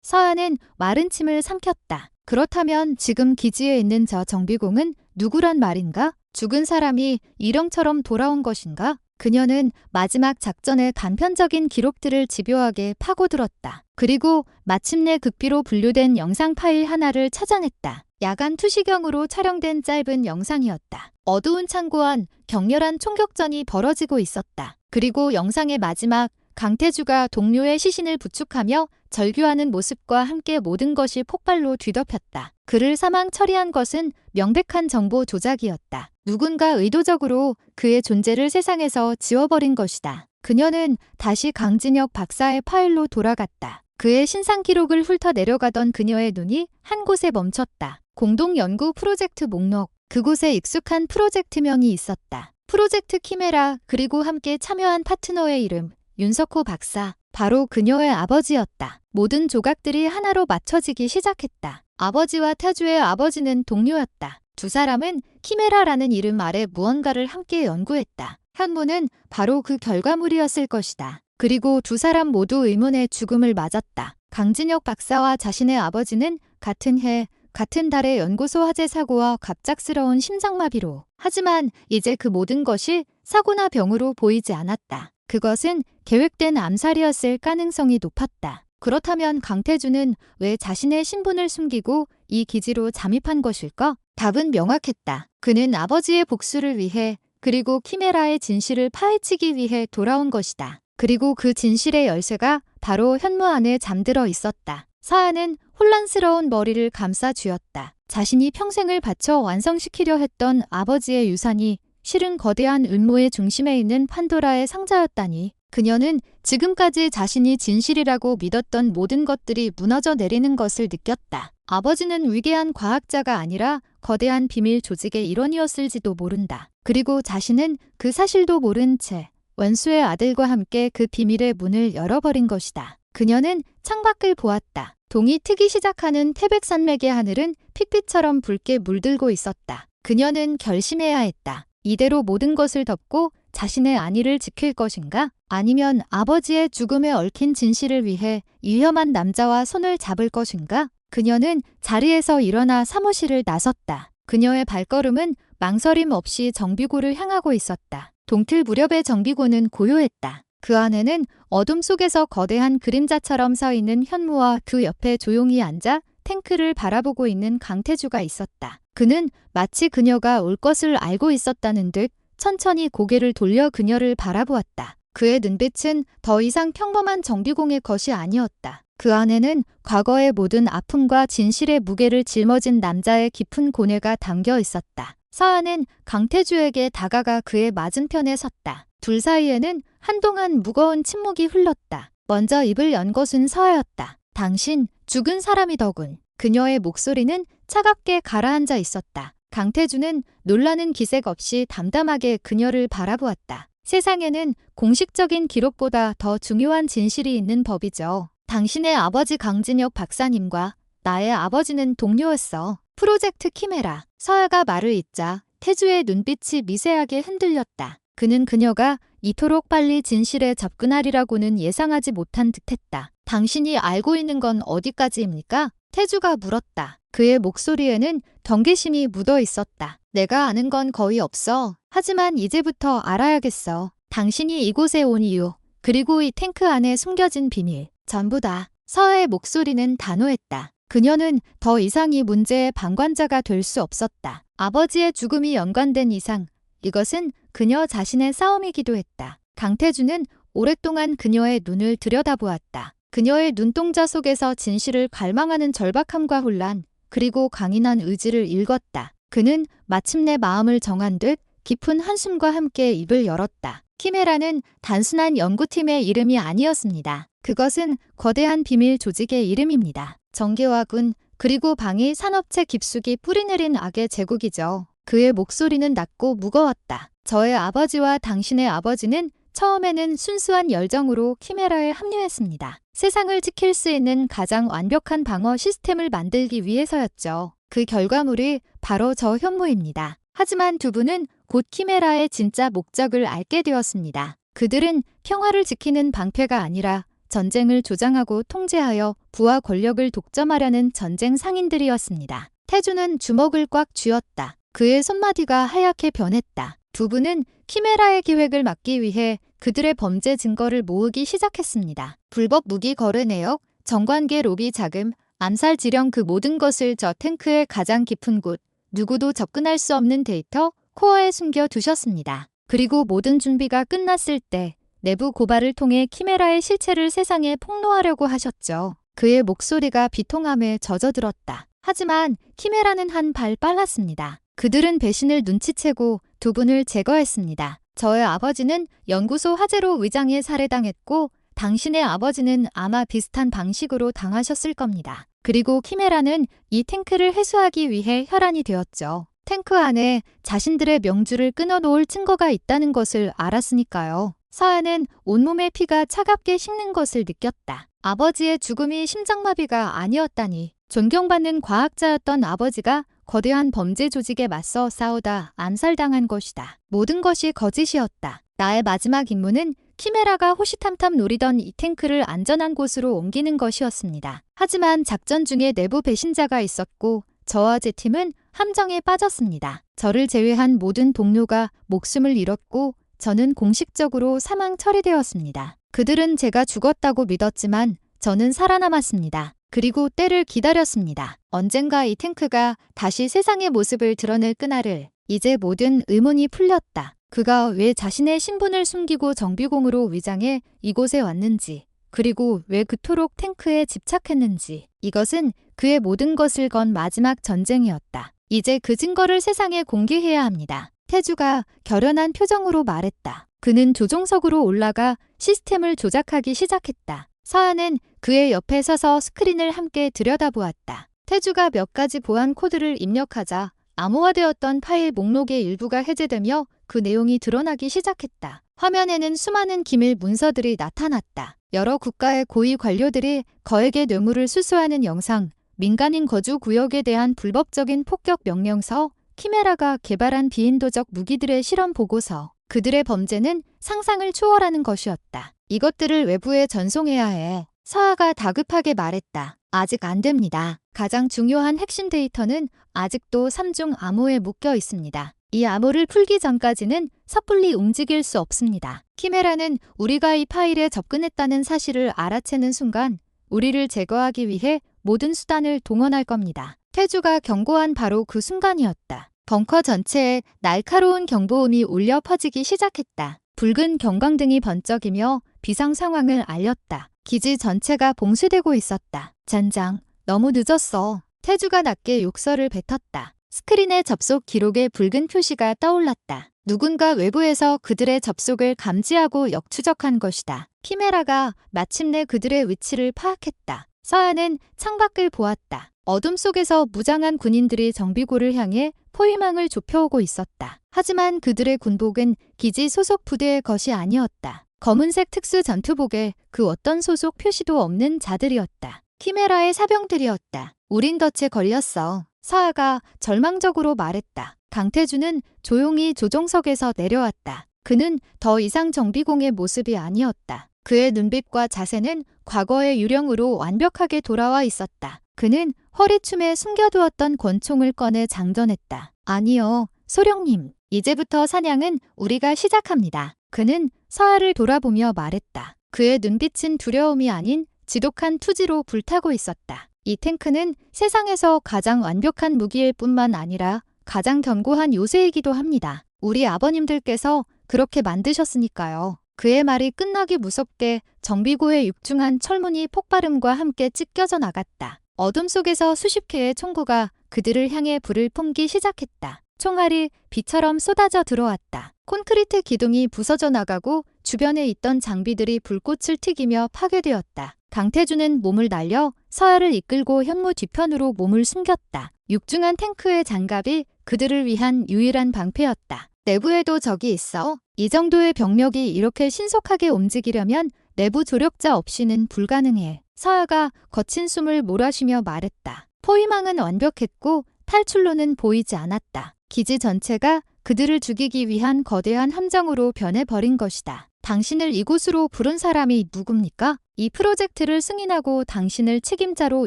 서한은 마른 침을 삼켰다. 그렇다면 지금 기지에 있는 저 정비공은 누구란 말인가? 죽은 사람이 일령처럼 돌아온 것인가? 그녀는 마지막 작전의 단편적인 기록들을 집요하게 파고들었다. 그리고 마침내 극비로 분류된 영상 파일 하나를 찾아냈다. 야간 투시경으로 촬영된 짧은 영상이었다. 어두운 창고 안 격렬한 총격전이 벌어지고 있었다. 그리고 영상의 마지막, 강태주가 동료의 시신을 부축하며 절규하는 모습과 함께 모든 것이 폭발로 뒤덮였다. 그를 사망 처리한 것은 명백한 정보 조작이었다. 누군가 의도적으로 그의 존재를 세상에서 지워버린 것이다. 그녀는 다시 강진혁 박사의 파일로 돌아갔다. 그의 신상 기록을 훑어 내려가던 그녀의 눈이 한 곳에 멈췄다. 공동 연구 프로젝트 목록. 그곳에 익숙한 프로젝트명이 있었다. 프로젝트 키메라, 그리고 함께 참여한 파트너의 이름, 윤석호 박사. 바로 그녀의 아버지였다. 모든 조각들이 하나로 맞춰지기 시작했다. 아버지와 태주의 아버지는 동료였다. 두 사람은 키메라라는 이름 아래 무언가를 함께 연구했다. 현무는 바로 그 결과물이었을 것이다. 그리고 두 사람 모두 의문의 죽음을 맞았다. 강진혁 박사와 자신의 아버지는 같은 해, 같은 달에 연구소 화재 사고와 갑작스러운 심장마비로. 하지만 이제 그 모든 것이 사고나 병으로 보이지 않았다. 그것은 계획된 암살이었을 가능성이 높았다. 그렇다면 강태주는 왜 자신의 신분을 숨기고 이 기지로 잠입한 것일까? 답은 명확했다. 그는 아버지의 복수를 위해 그리고 키메라의 진실을 파헤치기 위해 돌아온 것이다. 그리고 그 진실의 열쇠가 바로 현무 안에 잠들어 있었다. 서아는 혼란스러운 머리를 감싸 쥐었다. 자신이 평생을 바쳐 완성시키려 했던 아버지의 유산이 실은 거대한 음모의 중심에 있는 판도라의 상자였다니. 그녀는 지금까지 자신이 진실이라고 믿었던 모든 것들이 무너져 내리는 것을 느꼈다. 아버지는 위대한 과학자가 아니라 거대한 비밀 조직의 일원이었을지도 모른다. 그리고 자신은 그 사실도 모른 채 원수의 아들과 함께 그 비밀의 문을 열어버린 것이다. 그녀는 창밖을 보았다. 동이 트기 시작하는 태백산맥의 하늘은 핏빛처럼 붉게 물들고 있었다. 그녀는 결심해야 했다. 이대로 모든 것을 덮고 자신의 안위를 지킬 것인가? 아니면 아버지의 죽음에 얽힌 진실을 위해 위험한 남자와 손을 잡을 것인가? 그녀는 자리에서 일어나 사무실을 나섰다. 그녀의 발걸음은 망설임 없이 정비고를 향하고 있었다. 동틀 무렵의 정비고는 고요했다. 그 안에는 어둠 속에서 거대한 그림자처럼 서 있는 현무와 그 옆에 조용히 앉아 탱크를 바라보고 있는 강태주가 있었다. 그는 마치 그녀가 올 것을 알고 있었다는 듯 천천히 고개를 돌려 그녀를 바라보았다. 그의 눈빛은 더 이상 평범한 정비공의 것이 아니었다. 그 안에는 과거의 모든 아픔과 진실의 무게를 짊어진 남자의 깊은 고뇌가 담겨 있었다. 서아는 강태주에게 다가가 그의 맞은편에 섰다. 둘 사이에는 한동안 무거운 침묵이 흘렀다. 먼저 입을 연 것은 서아였다. 당신, 죽은 사람이더군. 그녀의 목소리는 차갑게 가라앉아 있었다. 강태주는 놀라는 기색 없이 담담하게 그녀를 바라보았다. 세상에는 공식적인 기록보다 더 중요한 진실이 있는 법이죠. 당신의 아버지 강진혁 박사님과 나의 아버지는 동료였어. 프로젝트 키메라. 서아가 말을 잇자 태주의 눈빛이 미세하게 흔들렸다. 그는 그녀가 이토록 빨리 진실에 접근하리라고는 예상하지 못한 듯했다. 당신이 알고 있는 건 어디까지입니까? 태주가 물었다. 그의 목소리에는 경계심이 묻어 있었다. 내가 아는 건 거의 없어. 하지만 이제부터 알아야겠어. 당신이 이곳에 온 이유, 그리고 이 탱크 안에 숨겨진 비밀, 전부 다. 서아의 목소리는 단호했다. 그녀는 더 이상 이 문제의 방관자가 될 수 없었다. 아버지의 죽음이 연관된 이상 이것은 그녀 자신의 싸움이기도 했다. 강태주는 오랫동안 그녀의 눈을 들여다보았다. 그녀의 눈동자 속에서 진실을 갈망하는 절박함과 혼란, 그리고 강인한 의지를 읽었다. 그는 마침내 마음을 정한 듯 깊은 한숨과 함께 입을 열었다. 키메라는 단순한 연구팀의 이름이 아니었습니다. 그것은 거대한 비밀 조직의 이름입니다. 정계화군, 그리고 방위 산업체 깊숙이 뿌리내린 악의 제국이죠. 그의 목소리는 낮고 무거웠다. 저의 아버지와 당신의 아버지는 처음에는 순수한 열정으로 키메라에 합류했습니다. 세상을 지킬 수 있는 가장 완벽한 방어 시스템을 만들기 위해서였죠. 그 결과물이 바로 저 현무입니다. 하지만 두 분은 곧 키메라의 진짜 목적을 알게 되었습니다. 그들은 평화를 지키는 방패가 아니라 전쟁을 조장하고 통제하여 부와 권력을 독점하려는 전쟁 상인들이었습니다. 태주는 주먹을 꽉 쥐었다. 그의 손마디가 하얗게 변했다. 두 분은 키메라의 기획을 막기 위해 그들의 범죄 증거를 모으기 시작했습니다. 불법 무기 거래 내역, 정관계 로비 자금, 암살 지령 그 모든 것을 저 탱크의 가장 깊은 곳, 누구도 접근할 수 없는 데이터 코어에 숨겨 두셨습니다. 그리고 모든 준비가 끝났을 때 내부 고발을 통해 키메라의 실체를 세상에 폭로하려고 하셨죠. 그의 목소리가 비통함에 젖어들었다. 하지만 키메라는 한 발 빨랐습니다. 그들은 배신을 눈치채고 두 분을 제거했습니다. 저의 아버지는 연구소 화재로 위장해 살해당했고 당신의 아버지는 아마 비슷한 방식으로 당하셨을 겁니다. 그리고 키메라는 이 탱크를 회수하기 위해 혈안이 되었죠. 탱크 안에 자신들의 명주를 끊어놓을 증거가 있다는 것을 알았으니까요. 서아는 온몸의 피가 차갑게 식는 것을 느꼈다. 아버지의 죽음이 심장마비가 아니었다니. 존경받는 과학자였던 아버지가 거대한 범죄 조직에 맞서 싸우다 암살당한 것이다. 모든 것이 거짓이었다. 나의 마지막 임무는 키메라가 호시탐탐 노리던 이 탱크를 안전한 곳으로 옮기는 것이었습니다. 하지만 작전 중에 내부 배신자가 있었고 저와 제 팀은 함정에 빠졌습니다. 저를 제외한 모든 동료가 목숨을 잃었고 저는 공식적으로 사망 처리되었습니다. 그들은 제가 죽었다고 믿었지만 저는 살아남았습니다. 그리고 때를 기다렸습니다. 언젠가 이 탱크가 다시 세상의 모습을 드러낼 그날을. 이제 모든 의문이 풀렸다. 그가 왜 자신의 신분을 숨기고 정비공으로 위장해 이곳에 왔는지, 그리고 왜 그토록 탱크에 집착했는지. 이것은 그의 모든 것을 건 마지막 전쟁이었다. 이제 그 증거를 세상에 공개해야 합니다. 태주가 결연한 표정으로 말했다. 그는 조종석으로 올라가 시스템을 조작하기 시작했다. 서아는 그의 옆에 서서 스크린을 함께 들여다보았다. 태주가 몇 가지 보안 코드를 입력하자 암호화되었던 파일 목록의 일부가 해제되며 그 내용이 드러나기 시작했다. 화면에는 수많은 기밀 문서들이 나타났다. 여러 국가의 고위 관료들이 거액의 뇌물을 수수하는 영상, 민간인 거주 구역에 대한 불법적인 폭격 명령서, 키메라가 개발한 비인도적 무기들의 실험 보고서. 그들의 범죄는 상상을 초월하는 것이었다. 이것들을 외부에 전송해야 해. 서아가 다급하게 말했다. 아직 안 됩니다. 가장 중요한 핵심 데이터는 아직도 3중 암호에 묶여 있습니다. 이 암호를 풀기 전까지는 섣불리 움직일 수 없습니다. 키메라는 우리가 이 파일에 접근했다는 사실을 알아채는 순간 우리를 제거하기 위해 모든 수단을 동원할 겁니다. 태주가 경고한 바로 그 순간이었다. 벙커 전체에 날카로운 경보음이 울려 퍼지기 시작했다. 붉은 경광등이 번쩍이며 비상 상황을 알렸다. 기지 전체가 봉쇄되고 있었다. 젠장, 너무 늦었어. 태주가 낮게 욕설을 뱉었다. 스크린의 접속 기록에 붉은 표시가 떠올랐다. 누군가 외부에서 그들의 접속을 감지하고 역추적한 것이다. 키메라가 마침내 그들의 위치를 파악했다. 서아는 창밖을 보았다. 어둠 속에서 무장한 군인들이 정비고를 향해 포위망을 좁혀오고 있었다. 하지만 그들의 군복은 기지 소속 부대의 것이 아니었다. 검은색 특수 전투복에 그 어떤 소속 표시도 없는 자들이었다. 키메라의 사병들이었다. 우린 덫에 걸렸어. 서아가 절망적으로 말했다. 강태주는 조용히 조종석에서 내려왔다. 그는 더 이상 정비공의 모습이 아니었다. 그의 눈빛과 자세는 과거의 유령으로 완벽하게 돌아와 있었다. 그는 허리춤에 숨겨두었던 권총을 꺼내 장전했다. 아니요, 소령님. 이제부터 사냥은 우리가 시작합니다. 그는 서아를 돌아보며 말했다. 그의 눈빛은 두려움이 아닌 지독한 투지로 불타고 있었다. 이 탱크는 세상에서 가장 완벽한 무기일 뿐만 아니라 가장 견고한 요새이기도 합니다. 우리 아버님들께서 그렇게 만드셨으니까요. 그의 말이 끝나기 무섭게 정비고의 육중한 철문이 폭발음과 함께 찢겨져 나갔다. 어둠 속에서 수십 개의 총구가 그들을 향해 불을 뿜기 시작했다. 총알이 비처럼 쏟아져 들어왔다. 콘크리트 기둥이 부서져 나가고 주변에 있던 장비들이 불꽃을 튀기며 파괴되었다. 강태주는 몸을 날려 서아를 이끌고 현무 뒤편으로 몸을 숨겼다. 육중한 탱크의 장갑이 그들을 위한 유일한 방패였다. 내부에도 적이 있어. 이 정도의 병력이 이렇게 신속하게 움직이려면 내부 조력자 없이는 불가능해. 서아가 거친 숨을 몰아쉬며 말했다. 포위망은 완벽했고 탈출로는 보이지 않았다. 기지 전체가 그들을 죽이기 위한 거대한 함정으로 변해버린 것이다. 당신을 이곳으로 부른 사람이 누굽니까? 이 프로젝트를 승인하고 당신을 책임자로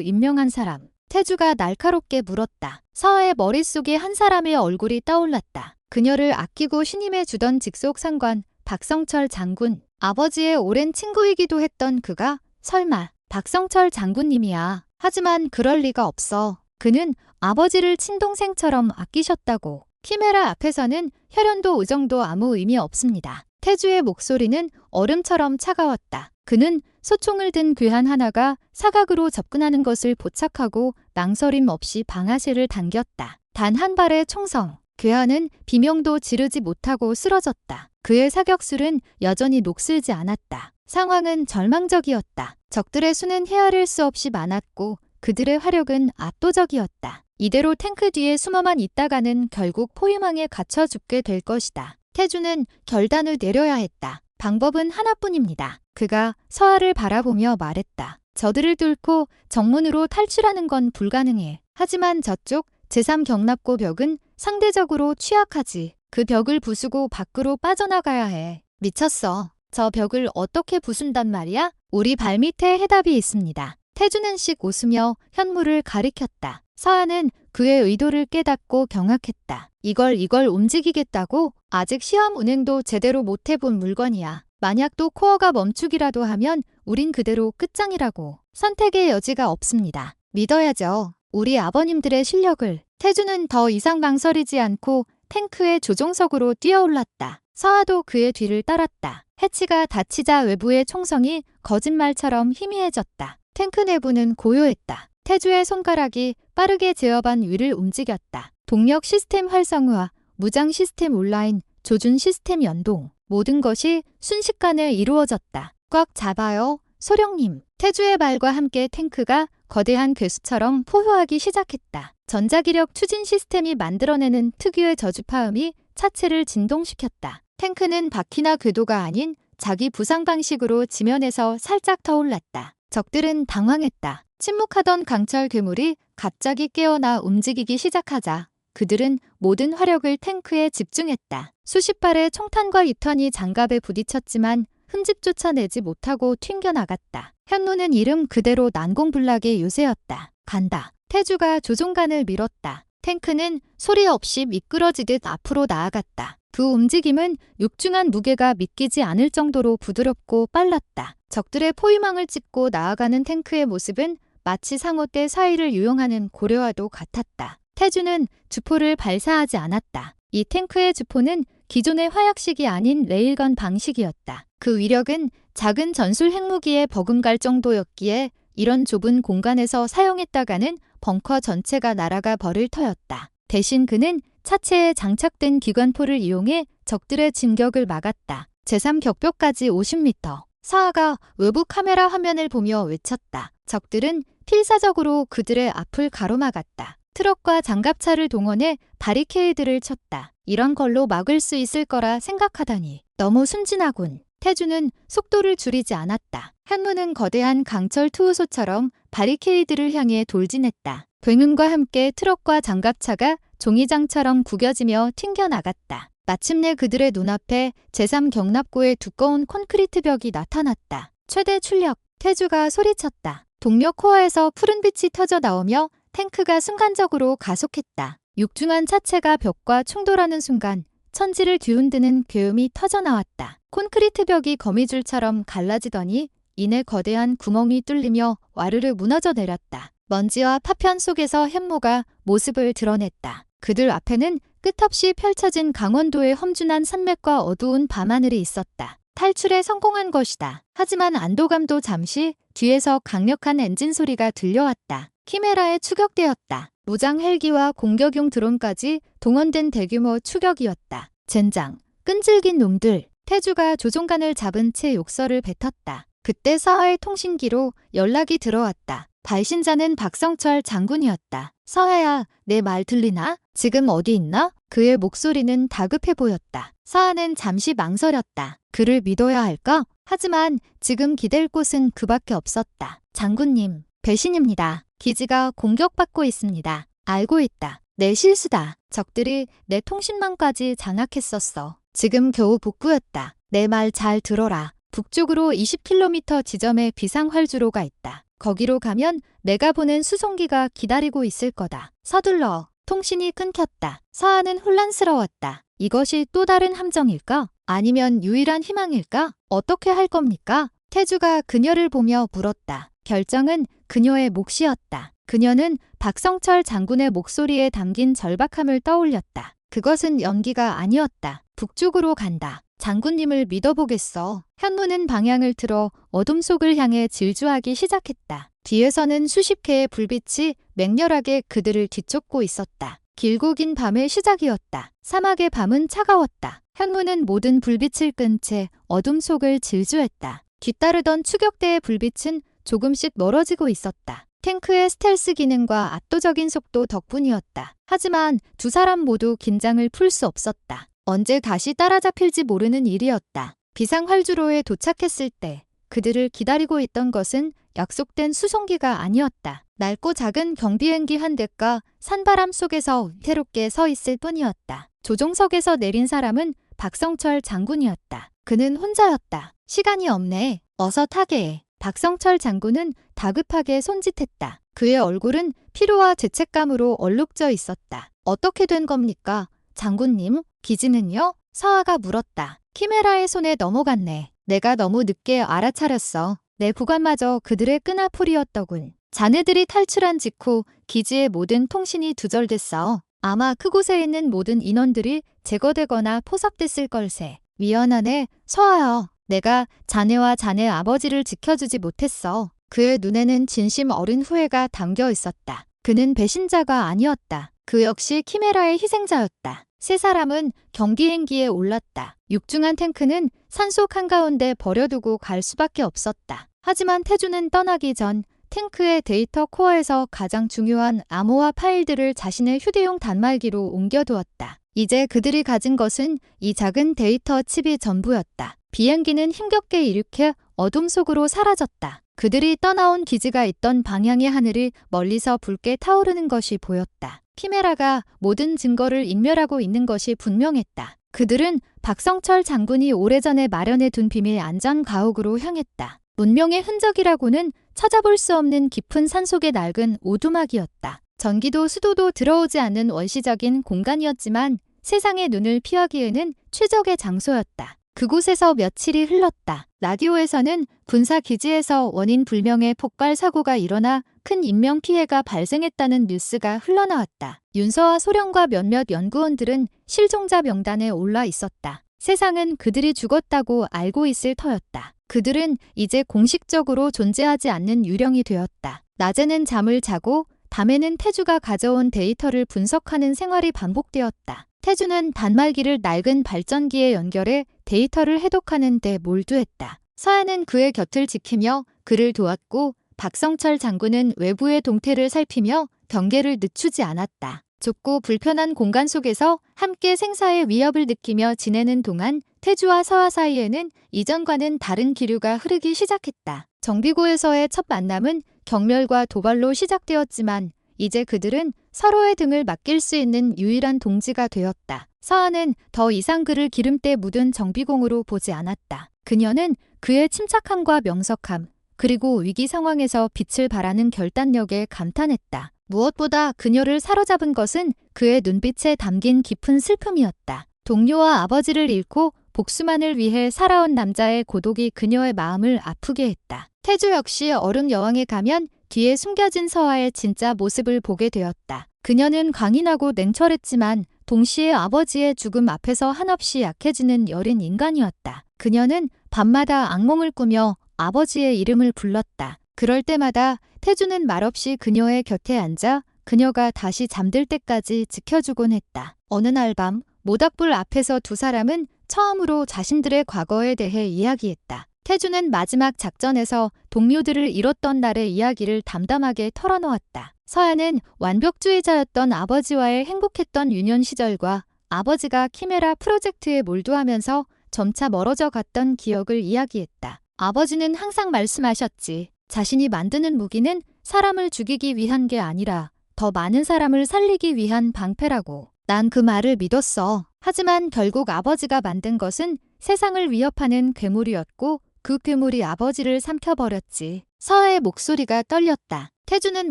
임명한 사람. 태주가 날카롭게 물었다. 서아의 머릿속에 한 사람의 얼굴이 떠올랐다. 그녀를 아끼고 신임해 주던 직속 상관 박성철 장군. 아버지의 오랜 친구이기도 했던 그가 설마 박성철 장군님이야. 하지만 그럴 리가 없어. 그는 아버지를 친동생처럼 아끼셨다고. 키메라 앞에서는 혈연도 우정도 아무 의미 없습니다. 태주의 목소리는 얼음처럼 차가웠다. 그는 소총을 든 괴한 하나가 사각으로 접근하는 것을 포착하고 망설임 없이 방아쇠를 당겼다. 단 한 발의 총성. 괴한은 비명도 지르지 못하고 쓰러졌다. 그의 사격술은 여전히 녹슬지 않았다. 상황은 절망적이었다. 적들의 수는 헤아릴 수 없이 많았고 그들의 화력은 압도적이었다. 이대로 탱크 뒤에 숨어만 있다가는 결국 포위망에 갇혀 죽게 될 것이다. 태주는 결단을 내려야 했다. 방법은 하나뿐입니다. 그가 서아를 바라보며 말했다. 저들을 뚫고 정문으로 탈출하는 건 불가능해. 하지만 저쪽 제3경납고 벽은 상대적으로 취약하지. 그 벽을 부수고 밖으로 빠져나가야 해. 미쳤어. 저 벽을 어떻게 부순단 말이야? 우리 발밑에 해답이 있습니다. 태주는 씩 웃으며 현무를 가리켰다. 서아는 그의 의도를 깨닫고 경악했다. 이걸 움직이겠다고? 아직 시험 운행도 제대로 못 해본 물건이야. 만약 또 코어가 멈추기라도 하면 우린 그대로 끝장이라고. 선택의 여지가 없습니다. 믿어야죠. 우리 아버님들의 실력을. 태주는 더 이상 망설이지 않고 탱크의 조종석으로 뛰어올랐다. 서아도 그의 뒤를 따랐다. 해치가 닫히자 외부의 총성이 거짓말처럼 희미해졌다. 탱크 내부는 고요했다. 태주의 손가락이 빠르게 제어반 위를 움직였다. 동력 시스템 활성화, 무장 시스템 온라인, 조준 시스템 연동. 모든 것이 순식간에 이루어졌다. 꽉 잡아요, 소령님. 태주의 발과 함께 탱크가 거대한 괴수처럼 포효하기 시작했다. 전자기력 추진 시스템이 만들어내는 특유의 저주파음이 차체를 진동시켰다. 탱크는 바퀴나 궤도가 아닌 자기 부상 방식으로 지면에서 살짝 터올랐다. 적들은 당황했다. 침묵하던 강철 괴물이 갑자기 깨어나 움직이기 시작하자 그들은 모든 화력을 탱크에 집중했다. 수십 발의 총탄과 유탄이 장갑에 부딪혔지만 흠집조차 내지 못하고 튕겨나갔다. 현무는 이름 그대로 난공불락의 요새였다. 간다. 태주가 조종간을 밀었다. 탱크는 소리 없이 미끄러지듯 앞으로 나아갔다. 그 움직임은 육중한 무게가 믿기지 않을 정도로 부드럽고 빨랐다. 적들의 포위망을 찍고 나아가는 탱크의 모습은 마치 상어떼 사이를 유영하는 고래와도 같았다. 태주는 주포를 발사하지 않았다. 이 탱크의 주포는 기존의 화약식이 아닌 레일건 방식이었다. 그 위력은 작은 전술 핵무기에 버금갈 정도였기에 이런 좁은 공간에서 사용했다가는 벙커 전체가 날아가 버릴 터였다. 대신 그는 차체에 장착된 기관포를 이용해 적들의 진격을 막았다. 제3격벽까지 50m. 사아가 외부 카메라 화면을 보며 외쳤다. 적들은 필사적으로 그들의 앞을 가로막았다. 트럭과 장갑차를 동원해 바리케이드를 쳤다. 이런 걸로 막을 수 있을 거라 생각하다니 너무 순진하군. 태주는 속도를 줄이지 않았다. 현무는 거대한 강철 투우소처럼 바리케이드를 향해 돌진했다. 굉음과 함께 트럭과 장갑차가 종이장처럼 구겨지며 튕겨나갔다. 마침내 그들의 눈앞에 제3경납고의 두꺼운 콘크리트 벽이 나타났다. 최대 출력. 태주가 소리쳤다. 동력 코어에서 푸른빛이 터져 나오며 탱크가 순간적으로 가속했다. 육중한 차체가 벽과 충돌하는 순간 천지를 뒤흔드는 괴음이 터져나왔다. 콘크리트 벽이 거미줄처럼 갈라지더니 이내 거대한 구멍이 뚫리며 와르르 무너져 내렸다. 먼지와 파편 속에서 현무가 모습을 드러냈다. 그들 앞에는 끝없이 펼쳐진 강원도의 험준한 산맥과 어두운 밤하늘이 있었다. 탈출에 성공한 것이다. 하지만 안도감도 잠시 뒤에서 강력한 엔진 소리가 들려왔다. 키메라에 추격되었다. 무장 헬기와 공격용 드론까지 동원된 대규모 추격이었다. 젠장, 끈질긴 놈들. 태주가 조종간을 잡은 채 욕설을 뱉었다. 그때 서하의 통신기로 연락이 들어왔다. 발신자는 박성철 장군이었다. 서하야, 내 말 들리나? 지금 어디 있나? 그의 목소리는 다급해 보였다. 서하는 잠시 망설였다. 그를 믿어야 할까? 하지만 지금 기댈 곳은 그밖에 없었다. 장군님, 배신입니다. 기지가 공격받고 있습니다. 알고 있다. 내 실수다. 적들이 내 통신망까지 장악했었어. 지금 겨우 복구였다. 내 말 잘 들어라. 북쪽으로 20km 지점에 비상활주로가 있다. 거기로 가면 내가 보낸 수송기가 기다리고 있을 거다. 서둘러. 통신이 끊겼다. 서하는 혼란스러웠다. 이것이 또 다른 함정일까? 아니면 유일한 희망일까? 어떻게 할 겁니까? 태주가 그녀를 보며 물었다. 결정은 그녀의 몫이었다. 그녀는 박성철 장군의 목소리에 담긴 절박함을 떠올렸다. 그것은 연기가 아니었다. 북쪽으로 간다. 장군님을 믿어보겠어. 현무는 방향을 틀어 어둠 속을 향해 질주하기 시작했다. 뒤에서는 수십 개의 불빛이 맹렬하게 그들을 뒤쫓고 있었다. 길고 긴 밤의 시작이었다. 사막의 밤은 차가웠다. 현무는 모든 불빛을 끈 채 어둠 속을 질주했다. 뒤따르던 추격대의 불빛은 조금씩 멀어지고 있었다. 탱크의 스텔스 기능과 압도적인 속도 덕분이었다. 하지만 두 사람 모두 긴장을 풀 수 없었다. 언제 다시 따라잡힐지 모르는 일이었다. 비상활주로에 도착했을 때 그들을 기다리고 있던 것은 약속된 수송기가 아니었다. 낡고 작은 경비행기 한 대가 산바람 속에서 위태롭게 서 있을 뿐이었다. 조종석에서 내린 사람은 박성철 장군이었다. 그는 혼자였다. 시간이 없네. 어서 타게 해. 박성철 장군은 다급하게 손짓했다. 그의 얼굴은 피로와 죄책감으로 얼룩져 있었다. 어떻게 된 겁니까? 장군님, 기지는요? 서아가 물었다. 키메라의 손에 넘어갔네. 내가 너무 늦게 알아차렸어. 내 구간마저 그들의 끈앞풀이었더군. 자네들이 탈출한 직후 기지의 모든 통신이 두절됐어. 아마 그곳에 있는 모든 인원들이 제거되거나 포섭됐을 걸세. 미안하네, 서아여. 내가 자네와 자네 아버지를 지켜주지 못했어. 그의 눈에는 진심 어린 후회가 담겨 있었다. 그는 배신자가 아니었다. 그 역시 키메라의 희생자였다. 세 사람은 경비행기에 올랐다. 육중한 탱크는 산속 한가운데 버려두고 갈 수밖에 없었다. 하지만 태주는 떠나기 전 탱크의 데이터 코어에서 가장 중요한 암호화 파일들을 자신의 휴대용 단말기로 옮겨두었다. 이제 그들이 가진 것은 이 작은 데이터 칩이 전부였다. 비행기는 힘겹게 이륙해 어둠 속으로 사라졌다. 그들이 떠나온 기지가 있던 방향의 하늘이 멀리서 붉게 타오르는 것이 보였다. 키메라가 모든 증거를 인멸하고 있는 것이 분명했다. 그들은 박성철 장군이 오래전에 마련해 둔 비밀 안전 가옥으로 향했다. 문명의 흔적이라고는 찾아볼 수 없는 깊은 산속의 낡은 오두막이었다. 전기도 수도도 들어오지 않는 원시적인 공간이었지만 세상의 눈을 피하기에는 최적의 장소였다. 그곳에서 며칠이 흘렀다. 라디오에서는 군사기지에서 원인 불명의 폭발 사고가 일어나 큰 인명피해가 발생했다는 뉴스가 흘러나왔다. 윤서와 소련과 몇몇 연구원들은 실종자 명단에 올라 있었다. 세상은 그들이 죽었다고 알고 있을 터였다. 그들은 이제 공식적으로 존재하지 않는 유령이 되었다. 낮에는 잠을 자고 밤에는 태주가 가져온 데이터를 분석하는 생활이 반복되었다. 태주는 단말기를 낡은 발전기에 연결해 데이터를 해독하는 데 몰두했다. 서아는 그의 곁을 지키며 그를 도왔고 박성철 장군은 외부의 동태를 살피며 경계를 늦추지 않았다. 좁고 불편한 공간 속에서 함께 생사의 위협을 느끼며 지내는 동안 태주와 서아 사이에는 이전과는 다른 기류가 흐르기 시작했다. 정비고에서의 첫 만남은 경멸과 도발로 시작되었지만 이제 그들은 서로의 등을 맡길 수 있는 유일한 동지가 되었다. 서아는 더 이상 그를 기름때 묻은 정비공으로 보지 않았다. 그녀는 그의 침착함과 명석함, 그리고 위기 상황에서 빛을 발하는 결단력에 감탄했다. 무엇보다 그녀를 사로잡은 것은 그의 눈빛에 담긴 깊은 슬픔이었다. 동료와 아버지를 잃고 복수만을 위해 살아온 남자의 고독이 그녀의 마음을 아프게 했다. 태주 역시 얼음 여왕에 가면 뒤에 숨겨진 서아의 진짜 모습을 보게 되었다. 그녀는 강인하고 냉철했지만 동시에 아버지의 죽음 앞에서 한없이 약해지는 여린 인간이었다. 그녀는 밤마다 악몽을 꾸며 아버지의 이름을 불렀다. 그럴 때마다 태주는 말없이 그녀의 곁에 앉아 그녀가 다시 잠들 때까지 지켜주곤 했다. 어느 날 밤 모닥불 앞에서 두 사람은 처음으로 자신들의 과거에 대해 이야기했다. 태주는 마지막 작전에서 동료들을 잃었던 날의 이야기를 담담하게 털어놓았다. 서아는 완벽주의자였던 아버지와의 행복했던 유년 시절과 아버지가 키메라 프로젝트에 몰두하면서 점차 멀어져 갔던 기억을 이야기했다. 아버지는 항상 말씀하셨지. 자신이 만드는 무기는 사람을 죽이기 위한 게 아니라 더 많은 사람을 살리기 위한 방패라고. 난 그 말을 믿었어. 하지만 결국 아버지가 만든 것은 세상을 위협하는 괴물이었고 그 괴물이 아버지를 삼켜버렸지. 서아의 목소리가 떨렸다. 태주는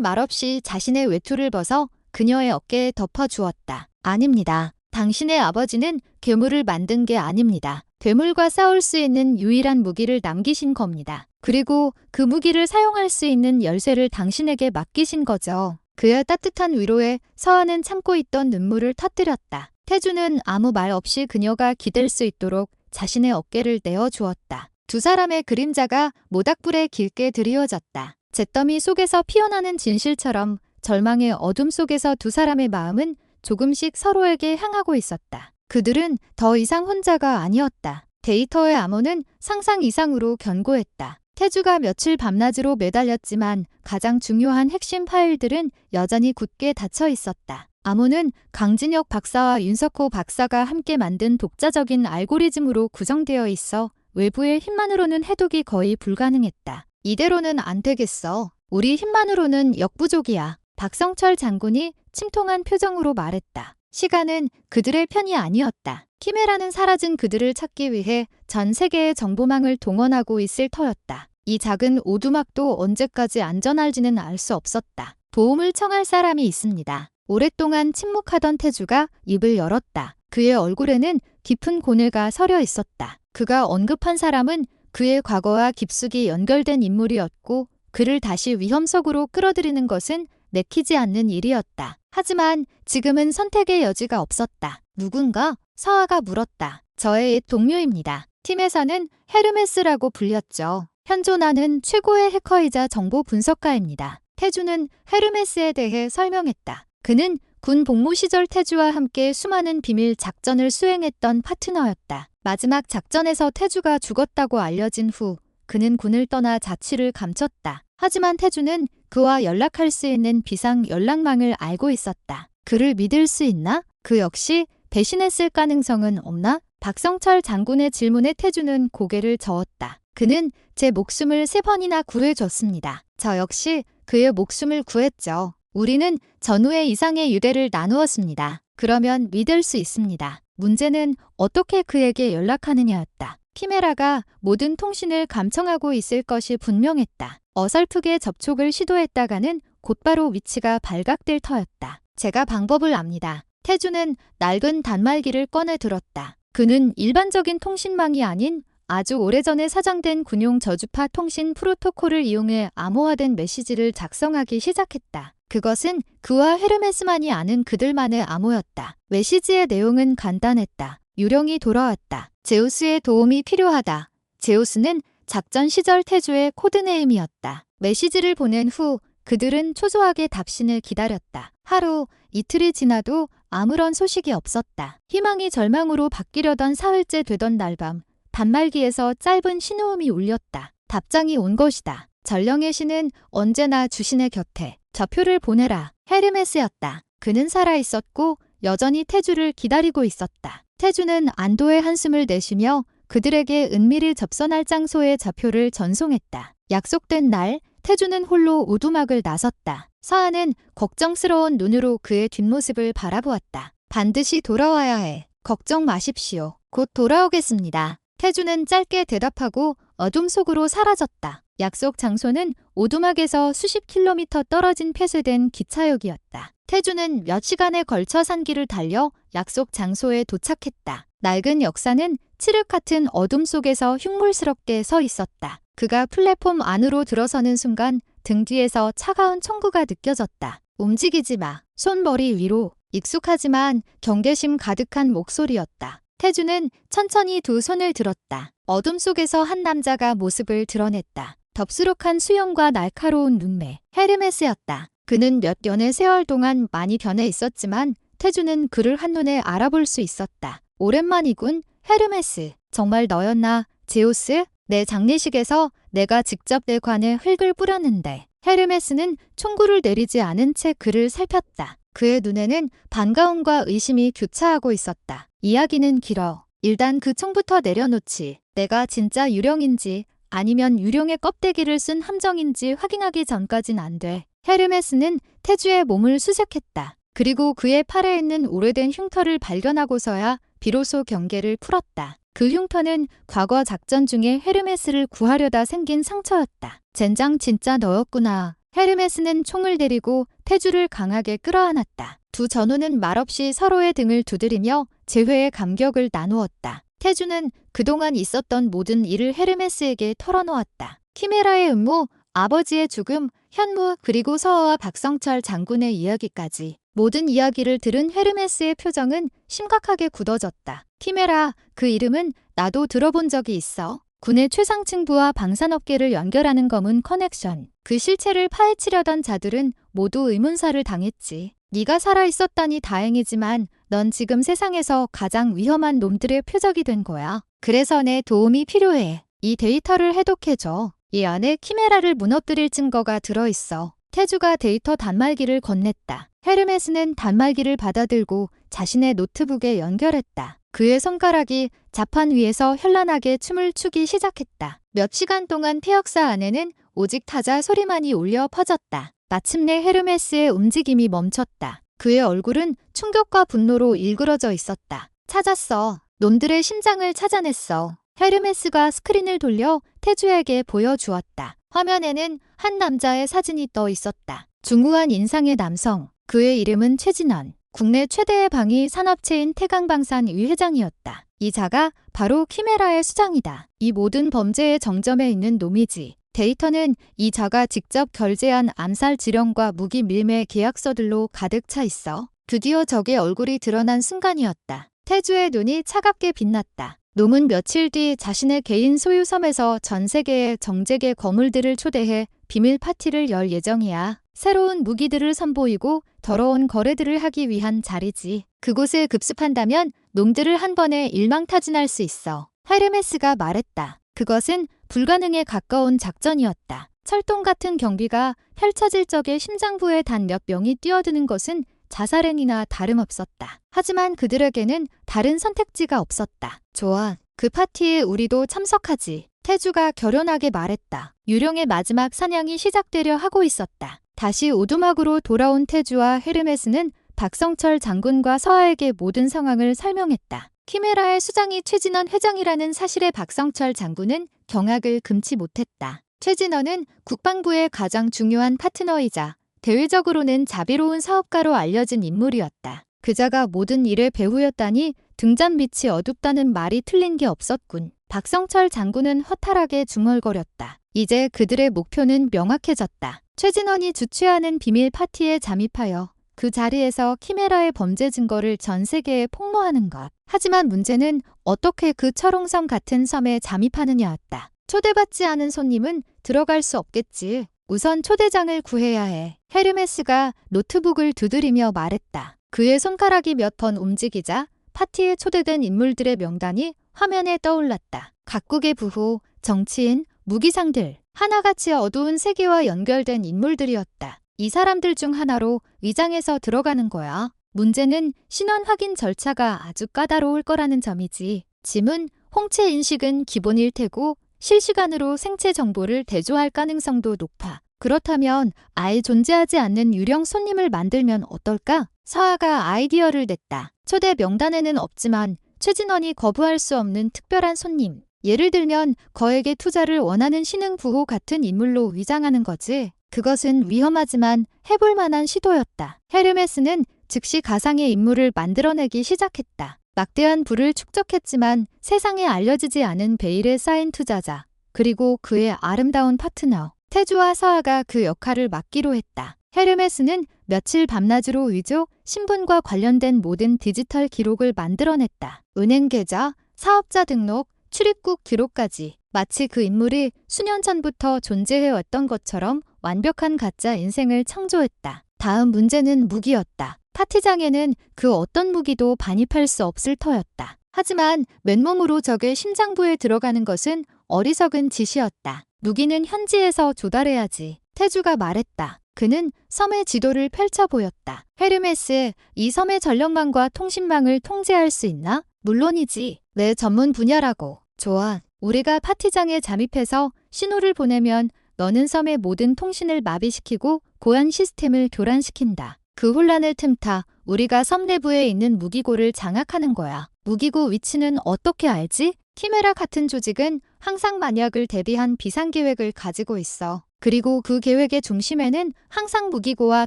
말없이 자신의 외투를 벗어 그녀의 어깨에 덮어주었다. 아닙니다. 당신의 아버지는 괴물을 만든 게 아닙니다. 괴물과 싸울 수 있는 유일한 무기를 남기신 겁니다. 그리고 그 무기를 사용할 수 있는 열쇠를 당신에게 맡기신 거죠. 그의 따뜻한 위로에 서아는 참고 있던 눈물을 터뜨렸다. 태주는 아무 말 없이 그녀가 기댈 수 있도록 자신의 어깨를 내어주었다. 두 사람의 그림자가 모닥불에 길게 드리워졌다. 잿더미 속에서 피어나는 진실처럼 절망의 어둠 속에서 두 사람의 마음은 조금씩 서로에게 향하고 있었다. 그들은 더 이상 혼자가 아니었다. 데이터의 암호는 상상 이상으로 견고했다. 태주가 며칠 밤낮으로 매달렸지만 가장 중요한 핵심 파일들은 여전히 굳게 닫혀 있었다. 암호는 강진혁 박사와 윤석호 박사가 함께 만든 독자적인 알고리즘으로 구성되어 있어 외부의 힘만으로는 해독이 거의 불가능했다. 이대로는 안 되겠어. 우리 힘만으로는 역부족이야. 박성철 장군이 침통한 표정으로 말했다. 시간은 그들의 편이 아니었다. 키메라는 사라진 그들을 찾기 위해 전 세계의 정보망을 동원하고 있을 터였다. 이 작은 오두막도 언제까지 안전할지는 알 수 없었다. 도움을 청할 사람이 있습니다. 오랫동안 침묵하던 태주가 입을 열었다. 그의 얼굴에는 깊은 고뇌가 서려 있었다. 그가 언급한 사람은 그의 과거와 깊숙이 연결된 인물이었고 그를 다시 위험 속으로 끌어들이는 것은 내키지 않는 일이었다. 하지만 지금은 선택의 여지가 없었다. 누군가? 서아가 물었다. 저의 옛 동료입니다. 팀에서는 헤르메스라고 불렸죠. 현존하는 최고의 해커이자 정보 분석가입니다. 태주는 헤르메스에 대해 설명했다. 그는 군 복무 시절 태주와 함께 수많은 비밀 작전을 수행했던 파트너였다. 마지막 작전에서 태주가 죽었다고 알려진 후 그는 군을 떠나 자취를 감췄다. 하지만 태주는 그와 연락할 수 있는 비상 연락망을 알고 있었다. 그를 믿을 수 있나? 그 역시 배신했을 가능성은 없나? 박성철 장군의 질문에 태주는 고개를 저었다. 그는 제 목숨을 3번이나 구해줬습니다. 저 역시 그의 목숨을 구했죠. 우리는 전후의 이상의 유대를 나누었습니다. 그러면 믿을 수 있습니다. 문제는 어떻게 그에게 연락하느냐였다. 키메라가 모든 통신을 감청하고 있을 것이 분명했다. 어설프게 접촉을 시도했다가는 곧바로 위치가 발각될 터였다. 제가 방법을 압니다. 태주는 낡은 단말기를 꺼내 들었다. 그는 일반적인 통신망이 아닌 아주 오래전에 사장된 군용 저주파 통신 프로토콜을 이용해 암호화된 메시지를 작성하기 시작했다. 그것은 그와 헤르메스만이 아는 그들만의 암호였다. 메시지의 내용은 간단했다. 유령이 돌아왔다. 제우스의 도움이 필요하다. 제우스는 작전 시절 태주의 코드네임이었다. 메시지를 보낸 후 그들은 초조하게 답신을 기다렸다. 하루, 이틀이 지나도 아무런 소식이 없었다. 희망이 절망으로 바뀌려던 사흘째 되던 날밤, 단말기에서 짧은 신호음이 울렸다. 답장이 온 것이다. 전령의 신은 언제나 주신의 곁에. 좌표를 보내라. 헤르메스였다. 그는 살아있었고 여전히 태주를 기다리고 있었다. 태주는 안도의 한숨을 내쉬며 그들에게 은밀히 접선할 장소의 좌표를 전송했다. 약속된 날, 태주는 홀로 오두막을 나섰다. 서아는 걱정스러운 눈으로 그의 뒷모습을 바라보았다. 반드시 돌아와야 해. 걱정 마십시오. 곧 돌아오겠습니다. 태주는 짧게 대답하고 어둠 속으로 사라졌다. 약속 장소는 오두막에서 수십 킬로미터 떨어진 폐쇄된 기차역이었다. 태주는 몇 시간에 걸쳐 산길을 달려 약속 장소에 도착했다. 낡은 역사는 칠흑 같은 어둠 속에서 흉물스럽게 서 있었다. 그가 플랫폼 안으로 들어서는 순간 등 뒤에서 차가운 청구가 느껴졌다. 움직이지 마. 손머리 위로. 익숙하지만 경계심 가득한 목소리였다. 태주는 천천히 두 손을 들었다. 어둠 속에서 한 남자가 모습을 드러냈다. 덥수룩한 수염과 날카로운 눈매. 헤르메스였다. 그는 몇 년의 세월 동안 많이 변해 있었지만 태주는 그를 한눈에 알아볼 수 있었다. 오랜만이군, 헤르메스. 정말 너였나, 제우스? 내 장례식에서 내가 직접 내 관에 흙을 뿌렸는데. 헤르메스는 총구를 내리지 않은 채 그를 살폈다. 그의 눈에는 반가움과 의심이 교차하고 있었다. 이야기는 길어. 일단 그 총부터 내려놓지. 내가 진짜 유령인지 아니면 유령의 껍데기를 쓴 함정인지 확인하기 전까진 안 돼. 헤르메스는 태주의 몸을 수색했다. 그리고 그의 팔에 있는 오래된 흉터를 발견하고서야 비로소 경계를 풀었다. 그 흉터는 과거 작전 중에 헤르메스를 구하려다 생긴 상처였다. 젠장 진짜 너였구나. 헤르메스는 총을 데리고 태주를 강하게 끌어안았다. 두 전우는 말없이 서로의 등을 두드리며 재회의 감격을 나누었다. 태주는 그동안 있었던 모든 일을 헤르메스에게 털어놓았다. 키메라의 음모, 아버지의 죽음, 현무 그리고 서아와 박성철 장군의 이야기까지. 모든 이야기를 들은 헤르메스의 표정은 심각하게 굳어졌다. 키메라, 그 이름은 나도 들어본 적이 있어. 군의 최상층부와 방산업계를 연결하는 검은 커넥션. 그 실체를 파헤치려던 자들은 모두 의문사를 당했지. 네가 살아있었다니 다행이지만 넌 지금 세상에서 가장 위험한 놈들의 표적이 된 거야. 그래서 내 도움이 필요해. 이 데이터를 해독해줘. 이 안에 키메라를 무너뜨릴 증거가 들어있어. 태주가 데이터 단말기를 건넸다. 헤르메스는 단말기를 받아들고 자신의 노트북에 연결했다. 그의 손가락이 자판 위에서 현란하게 춤을 추기 시작했다. 몇 시간 동안 폐역사 안에는 오직 타자 소리만이 울려 퍼졌다. 마침내 헤르메스의 움직임이 멈췄다. 그의 얼굴은 충격과 분노로 일그러져 있었다. 찾았어. 놈들의 심장을 찾아냈어. 헤르메스가 스크린을 돌려 태주에게 보여주었다. 화면에는 한 남자의 사진이 떠 있었다. 중후한 인상의 남성. 그의 이름은 최진원. 국내 최대의 방위 산업체인 태강방산 위 회장이었다. 이 자가 바로 키메라의 수장이다. 이 모든 범죄의 정점에 있는 놈이지. 데이터는 이 자가 직접 결제한 암살 지령과 무기 밀매 계약서들로 가득 차 있어. 드디어 적의 얼굴이 드러난 순간이었다. 태주의 눈이 차갑게 빛났다. 놈은 며칠 뒤 자신의 개인 소유 섬에서 전 세계의 정재계 거물들을 초대해 비밀 파티를 열 예정이야. 새로운 무기들을 선보이고 더러운 거래들을 하기 위한 자리지. 그곳에 급습한다면 놈들을 한 번에 일망타진할 수 있어. 헤르메스가 말했다. 그것은 불가능에 가까운 작전이었다. 철동 같은 경비가 펼쳐질 적에 심장부에 단 몇 명이 뛰어드는 것은 자살행위나 다름없었다. 하지만 그들에게는 다른 선택지가 없었다. 좋아. 그 파티에 우리도 참석하지. 태주가 결연하게 말했다. 유령의 마지막 사냥이 시작되려 하고 있었다. 다시 오두막으로 돌아온 태주와 헤르메스는 박성철 장군과 서하에게 모든 상황을 설명했다. 키메라의 수장이 최진원 회장이라는 사실에 박성철 장군은 경악을 금치 못했다. 최진원은 국방부의 가장 중요한 파트너이자 대외적으로는 자비로운 사업가로 알려진 인물이었다. 그자가 모든 일의 배후였다니 등잔빛이 어둡다는 말이 틀린 게 없었군. 박성철 장군은 허탈하게 중얼거렸다. 이제 그들의 목표는 명확해졌다. 최진원이 주최하는 비밀 파티에 잠입하여 그 자리에서 키메라의 범죄 증거를 전 세계에 폭로하는 것. 하지만 문제는 어떻게 그 철옹성 같은 섬에 잠입하느냐였다. 초대받지 않은 손님은 들어갈 수 없겠지. 우선 초대장을 구해야 해. 헤르메스가 노트북을 두드리며 말했다. 그의 손가락이 몇 번 움직이자 파티에 초대된 인물들의 명단이 화면에 떠올랐다. 각국의 부호, 정치인, 무기상들, 하나같이 어두운 세계와 연결된 인물들이었다. 이 사람들 중 하나로 위장해서 들어가는 거야. 문제는 신원 확인 절차가 아주 까다로울 거라는 점이지. 지문, 홍채 인식은 기본일 테고 실시간으로 생체 정보를 대조할 가능성도 높아. 그렇다면 아예 존재하지 않는 유령 손님을 만들면 어떨까? 서하가 아이디어를 냈다. 초대 명단에는 없지만 최진원이 거부할 수 없는 특별한 손님. 예를 들면 거액의 투자를 원하는 신흥 부호 같은 인물로 위장하는 거지. 그것은 위험하지만 해볼 만한 시도였다. 헤르메스는 즉시 가상의 인물을 만들어내기 시작했다. 막대한 부를 축적했지만 세상에 알려지지 않은 베일에 쌓인 투자자, 그리고 그의 아름다운 파트너, 태주와 서하가 그 역할을 맡기로 했다. 헤르메스는 며칠 밤낮으로 위조, 신분과 관련된 모든 디지털 기록을 만들어냈다. 은행 계좌, 사업자 등록, 출입국 기록까지. 마치 그 인물이 수년 전부터 존재해왔던 것처럼 완벽한 가짜 인생을 창조했다. 다음 문제는 무기였다. 파티장에는 그 어떤 무기도 반입할 수 없을 터였다. 하지만 맨몸으로 적의 심장부에 들어가는 것은 어리석은 짓이었다. 무기는 현지에서 조달해야지. 태주가 말했다. 그는 섬의 지도를 펼쳐 보였다. 헤르메스, 이 섬의 전력망과 통신망을 통제할 수 있나? 물론이지. 내 전문 분야라고. 좋아. 우리가 파티장에 잠입해서 신호를 보내면 너는 섬의 모든 통신을 마비시키고 고안 시스템을 교란시킨다. 그 혼란을 틈타 우리가 섬 내부에 있는 무기고를 장악하는 거야. 무기고 위치는 어떻게 알지? 키메라 같은 조직은 항상 만약을 대비한 비상계획을 가지고 있어. 그리고 그 계획의 중심에는 항상 무기고와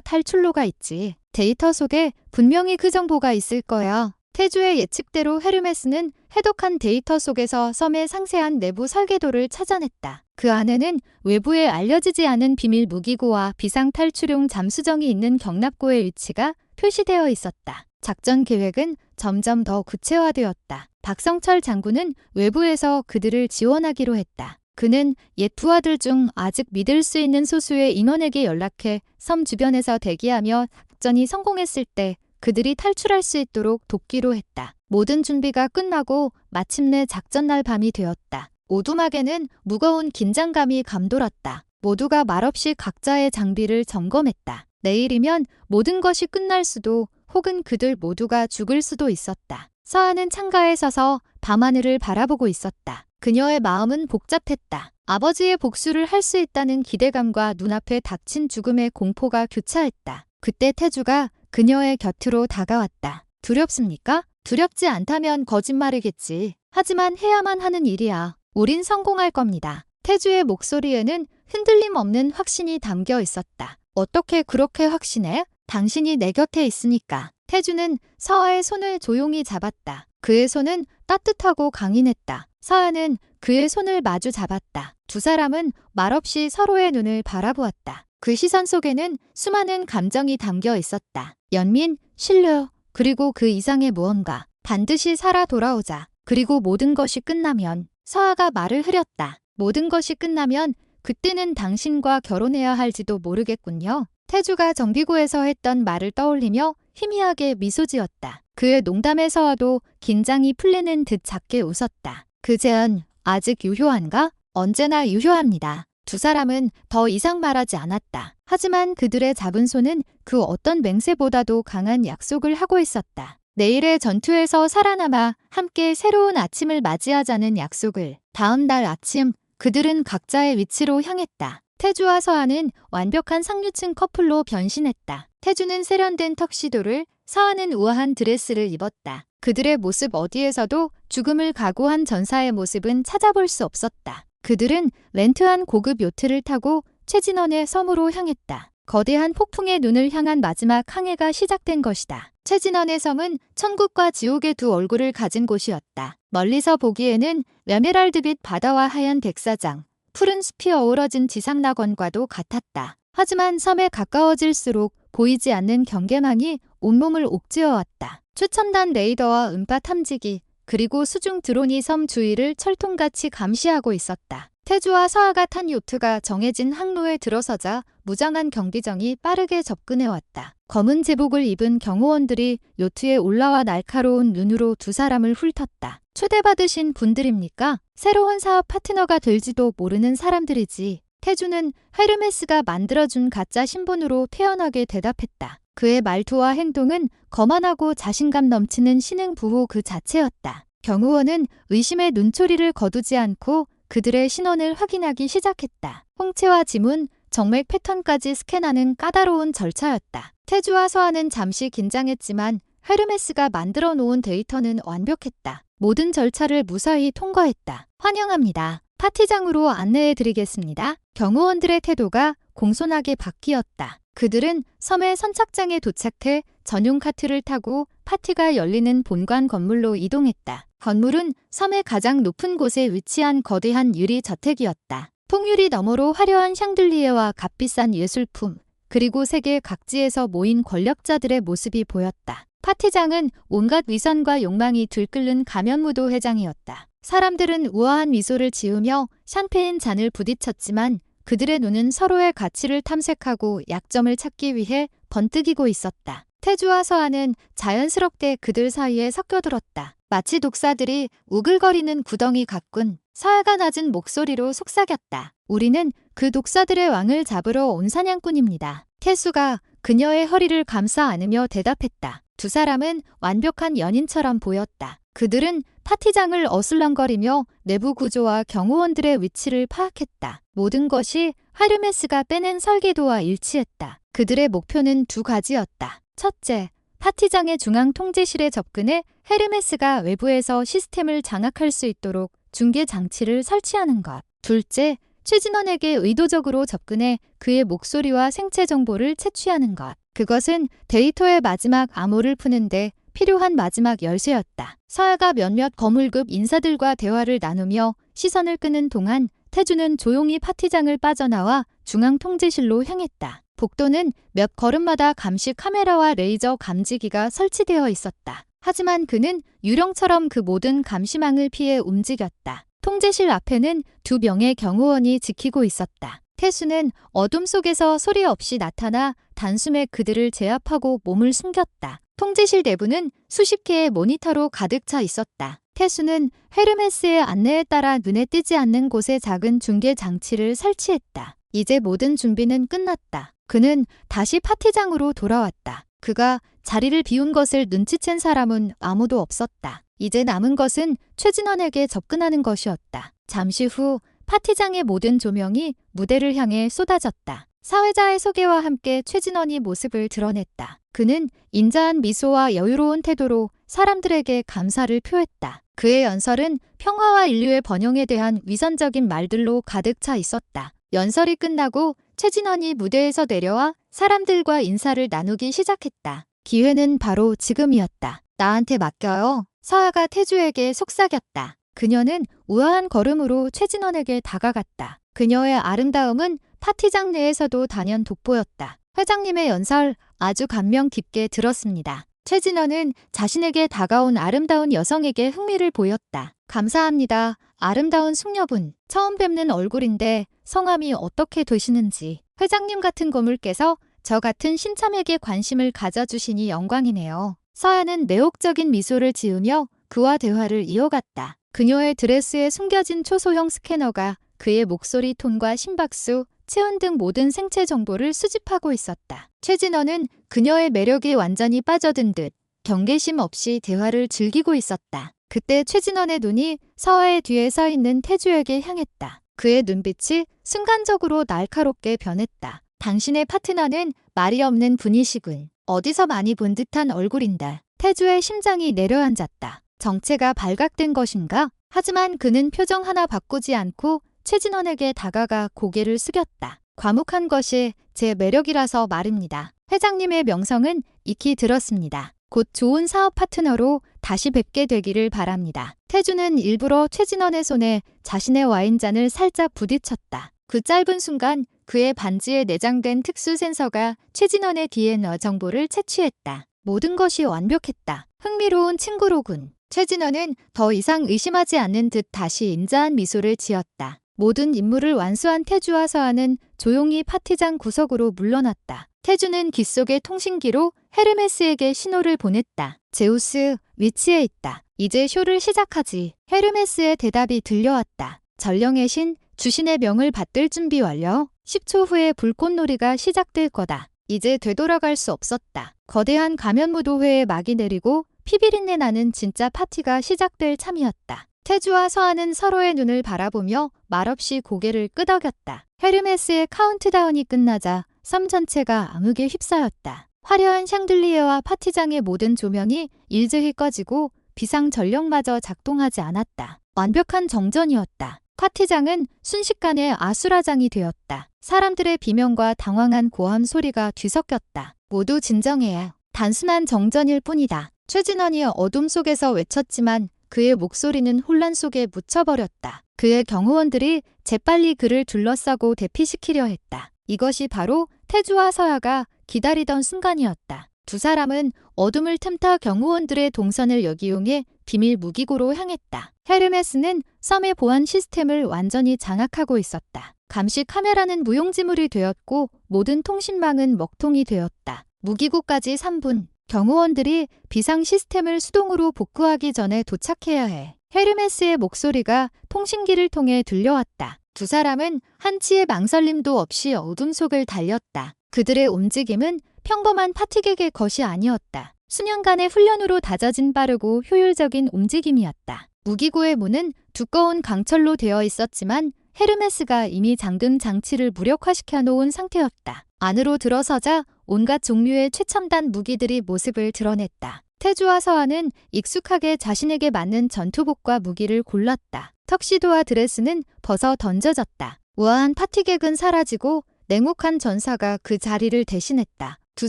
탈출로가 있지. 데이터 속에 분명히 그 정보가 있을 거야. 태주의 예측대로 헤르메스는 해독한 데이터 속에서 섬의 상세한 내부 설계도를 찾아냈다. 그 안에는 외부에 알려지지 않은 비밀 무기고와 비상탈출용 잠수정이 있는 경납고의 위치가 표시되어 있었다. 작전 계획은 점점 더 구체화되었다. 박성철 장군은 외부에서 그들을 지원하기로 했다. 그는 옛 부하들 중 아직 믿을 수 있는 소수의 인원에게 연락해 섬 주변에서 대기하며 작전이 성공했을 때 그들이 탈출할 수 있도록 돕기로 했다. 모든 준비가 끝나고 마침내 작전날 밤이 되었다. 오두막에는 무거운 긴장감이 감돌았다. 모두가 말없이 각자의 장비를 점검했다. 내일이면 모든 것이 끝날 수도 혹은 그들 모두가 죽을 수도 있었다. 서하는 창가에 서서 밤하늘을 바라보고 있었다. 그녀의 마음은 복잡했다. 아버지의 복수를 할 수 있다는 기대감과 눈앞에 닥친 죽음의 공포가 교차했다. 그때 태주가 그녀의 곁으로 다가왔다. 두렵습니까? 두렵지 않다면 거짓말이겠지. 하지만 해야만 하는 일이야. 우린 성공할 겁니다. 태주의 목소리에는 흔들림 없는 확신이 담겨 있었다. 어떻게 그렇게 확신해? 당신이 내 곁에 있으니까. 태주는 서아의 손을 조용히 잡았다. 그의 손은 따뜻하고 강인했다. 서아는 그의 손을 마주 잡았다. 두 사람은 말없이 서로의 눈을 바라보았다. 그 시선 속에는 수많은 감정이 담겨 있었다. 연민, 신뢰, 그리고 그 이상의 무언가. 반드시 살아 돌아오자. 그리고 모든 것이 끝나면. 서아가 말을 흐렸다. 모든 것이 끝나면 그때는 당신과 결혼해야 할지도 모르겠군요. 태주가 정비구에서 했던 말을 떠올리며 희미하게 미소 지었다. 그의 농담에 서아도 긴장이 풀리는 듯 작게 웃었다. 그 제안 아직 유효한가? 언제나 유효합니다. 두 사람은 더 이상 말하지 않았다. 하지만 그들의 잡은 손은 그 어떤 맹세보다도 강한 약속을 하고 있었다. 내일의 전투에서 살아남아 함께 새로운 아침을 맞이하자는 약속을. 다음 날 아침 그들은 각자의 위치로 향했다. 태주와 서아는 완벽한 상류층 커플로 변신했다. 태주는 세련된 턱시도를, 서아는 우아한 드레스를 입었다. 그들의 모습 어디에서도 죽음을 각오한 전사의 모습은 찾아볼 수 없었다. 그들은 렌트한 고급 요트를 타고 최진원의 섬으로 향했다. 거대한 폭풍의 눈을 향한 마지막 항해가 시작된 것이다. 최진원의 섬은 천국과 지옥의 두 얼굴을 가진 곳이었다. 멀리서 보기에는 에메랄드빛 바다와 하얀 백사장, 푸른 숲이 어우러진 지상낙원과도 같았다. 하지만 섬에 가까워질수록 보이지 않는 경계망이 온몸을 옥죄어왔다. 최첨단 레이더와 음파 탐지기, 그리고 수중 드론이 섬 주위를 철통같이 감시하고 있었다. 태주와 서아가 탄 요트가 정해진 항로에 들어서자 무장한 경비정이 빠르게 접근해왔다. 검은 제복을 입은 경호원들이 요트에 올라와 날카로운 눈으로 두 사람을 훑었다. 초대받으신 분들입니까? 새로운 사업 파트너가 될지도 모르는 사람들이지. 태주는 헤르메스가 만들어준 가짜 신분으로 태연하게 대답했다. 그의 말투와 행동은 거만하고 자신감 넘치는 신흥 부호 그 자체였다. 경호원은 의심의 눈초리를 거두지 않고 그들의 신원을 확인하기 시작했다. 홍채와 지문, 정맥 패턴까지 스캔하는 까다로운 절차였다. 태주와 서아는 잠시 긴장했지만 헤르메스가 만들어 놓은 데이터는 완벽했다. 모든 절차를 무사히 통과했다. 환영합니다. 파티장으로 안내해드리겠습니다. 경호원들의 태도가 공손하게 바뀌었다. 그들은 섬의 선착장에 도착해 전용 카트를 타고 파티가 열리는 본관 건물로 이동했다. 건물은 섬의 가장 높은 곳에 위치한 거대한 유리 저택이었다. 통유리 너머로 화려한 샹들리에와 값비싼 예술품, 그리고 세계 각지에서 모인 권력자들의 모습이 보였다. 파티장은 온갖 위선과 욕망이 들끓는 가면무도 회장이었다. 사람들은 우아한 미소를 지으며 샴페인 잔을 부딪혔지만 그들의 눈은 서로의 가치를 탐색하고 약점을 찾기 위해 번뜩이고 있었다. 태주와 서아는 자연스럽게 그들 사이에 섞여들었다. 마치 독사들이 우글거리는 구덩이 같군. 서아가 낮은 목소리로 속삭였다. 우리는 그 독사들의 왕을 잡으러 온 사냥꾼입니다. 태수가 그녀의 허리를 감싸 안으며 대답했다. 두 사람은 완벽한 연인처럼 보였다. 그들은 파티장을 어슬렁거리며 내부 구조와 경호원들의 위치를 파악했다. 모든 것이 헤르메스가 빼낸 설계도와 일치했다. 그들의 목표는 두 가지였다. 첫째, 파티장의 중앙 통제실에 접근해 헤르메스가 외부에서 시스템을 장악할 수 있도록 중계 장치를 설치하는 것. 둘째, 최진원에게 의도적으로 접근해 그의 목소리와 생체 정보를 채취하는 것. 그것은 데이터의 마지막 암호를 푸는데 필요한 마지막 열쇠였다. 서아가 몇몇 거물급 인사들과 대화를 나누며 시선을 끄는 동안 태주는 조용히 파티장을 빠져나와 중앙 통제실로 향했다. 복도는 몇 걸음마다 감시 카메라와 레이저 감지기가 설치되어 있었다. 하지만 그는 유령처럼 그 모든 감시망을 피해 움직였다. 통제실 앞에는 두 명의 경호원이 지키고 있었다. 태수는 어둠 속에서 소리 없이 나타나 단숨에 그들을 제압하고 몸을 숨겼다. 통제실 내부는 수십 개의 모니터로 가득 차 있었다. 태수는 헤르메스의 안내에 따라 눈에 띄지 않는 곳에 작은 중계 장치를 설치했다. 이제 모든 준비는 끝났다. 그는 다시 파티장으로 돌아왔다. 그가 자리를 비운 것을 눈치챈 사람은 아무도 없었다. 이제 남은 것은 최진원에게 접근하는 것이었다. 잠시 후 파티장의 모든 조명이 무대를 향해 쏟아졌다. 사회자의 소개와 함께 최진원이 모습을 드러냈다. 그는 인자한 미소와 여유로운 태도로 사람들에게 감사를 표했다. 그의 연설은 평화와 인류의 번영에 대한 위선적인 말들로 가득 차 있었다. 연설이 끝나고 최진원이 무대에서 내려와 사람들과 인사를 나누기 시작했다. 기회는 바로 지금이었다. 나한테 맡겨요. 서아가 태주에게 속삭였다. 그녀는 우아한 걸음으로 최진원에게 다가갔다. 그녀의 아름다움은 파티장 내에서도 단연 돋보였다. 회장님의 연설 아주 감명 깊게 들었습니다. 최진원은 자신에게 다가온 아름다운 여성에게 흥미를 보였다. 감사합니다. 아름다운 숙녀분. 처음 뵙는 얼굴인데 성함이 어떻게 되시는지. 회장님 같은 고물께서 저 같은 신참에게 관심을 가져주시니 영광이네요. 서아는 매혹적인 미소를 지으며 그와 대화를 이어갔다. 그녀의 드레스에 숨겨진 초소형 스캐너가 그의 목소리 톤과 심박수, 체온 등 모든 생체 정보를 수집하고 있었다. 최진원은 그녀의 매력에 완전히 빠져든 듯 경계심 없이 대화를 즐기고 있었다. 그때 최진원의 눈이 서아의 뒤에 서 있는 태주에게 향했다. 그의 눈빛이 순간적으로 날카롭게 변했다. 당신의 파트너는 말이 없는 분이시군. 어디서 많이 본 듯한 얼굴인데. 태주의 심장이 내려앉았다. 정체가 발각된 것인가? 하지만 그는 표정 하나 바꾸지 않고 최진원에게 다가가 고개를 숙였다. 과묵한 것이 제 매력이라서 말입니다. 회장님의 명성은 익히 들었습니다. 곧 좋은 사업 파트너로 다시 뵙게 되기를 바랍니다. 태주는 일부러 최진원의 손에 자신의 와인잔을 살짝 부딪혔다. 그 짧은 순간 그의 반지에 내장된 특수 센서가 최진원의 DNA 정보를 채취했다. 모든 것이 완벽했다. 흥미로운 친구로군. 최진원은 더 이상 의심하지 않는 듯 다시 인자한 미소를 지었다. 모든 임무를 완수한 태주와 서아는 조용히 파티장 구석으로 물러났다. 태주는 귓속의 통신기로 헤르메스에게 신호를 보냈다. 제우스, 위치에 있다. 이제 쇼를 시작하지. 헤르메스의 대답이 들려왔다. 전령의 신, 주신의 명을 받들 준비 완료. 10초 후에 불꽃놀이가 시작될 거다. 이제 되돌아갈 수 없었다. 거대한 가면무도회에 막이 내리고 피비린내 나는 진짜 파티가 시작될 참이었다. 태주와 서아는 서로의 눈을 바라보며 말없이 고개를 끄덕였다. 헤르메스의 카운트다운이 끝나자 섬 전체가 암흑에 휩싸였다. 화려한 샹들리에와 파티장의 모든 조명이 일제히 꺼지고 비상 전력마저 작동하지 않았다. 완벽한 정전이었다. 파티장은 순식간에 아수라장이 되었다. 사람들의 비명과 당황한 고함 소리가 뒤섞였다. 모두 진정해야. 단순한 정전일 뿐이다. 최진원이 어둠 속에서 외쳤지만 그의 목소리는 혼란 속에 묻혀버렸다. 그의 경호원들이 재빨리 그를 둘러싸고 대피시키려 했다. 이것이 바로 태주와 서아가 기다리던 순간이었다. 두 사람은 어둠을 틈타 경호원들의 동선을 역이용해 비밀 무기고로 향했다. 헤르메스는 섬의 보안 시스템을 완전히 장악하고 있었다. 감시 카메라는 무용지물이 되었고 모든 통신망은 먹통이 되었다. 무기고까지 3분. 경호원들이 비상 시스템을 수동으로 복구하기 전에 도착해야 해. 헤르메스의 목소리가 통신기를 통해 들려왔다. 두 사람은 한치의 망설임도 없이 어둠 속을 달렸다. 그들의 움직임은 평범한 파티객의 것이 아니었다. 수년간의 훈련으로 다져진 빠르고 효율적인 움직임이었다. 무기고의 문은 두꺼운 강철로 되어 있었지만 헤르메스가 이미 잠금 장치를 무력화시켜 놓은 상태였다. 안으로 들어서자 온갖 종류의 최첨단 무기들이 모습을 드러냈다. 태주와 서아는 익숙하게 자신에게 맞는 전투복과 무기를 골랐다. 턱시도와 드레스는 벗어 던져졌다. 우아한 파티객은 사라지고 냉혹한 전사가 그 자리를 대신했다. 두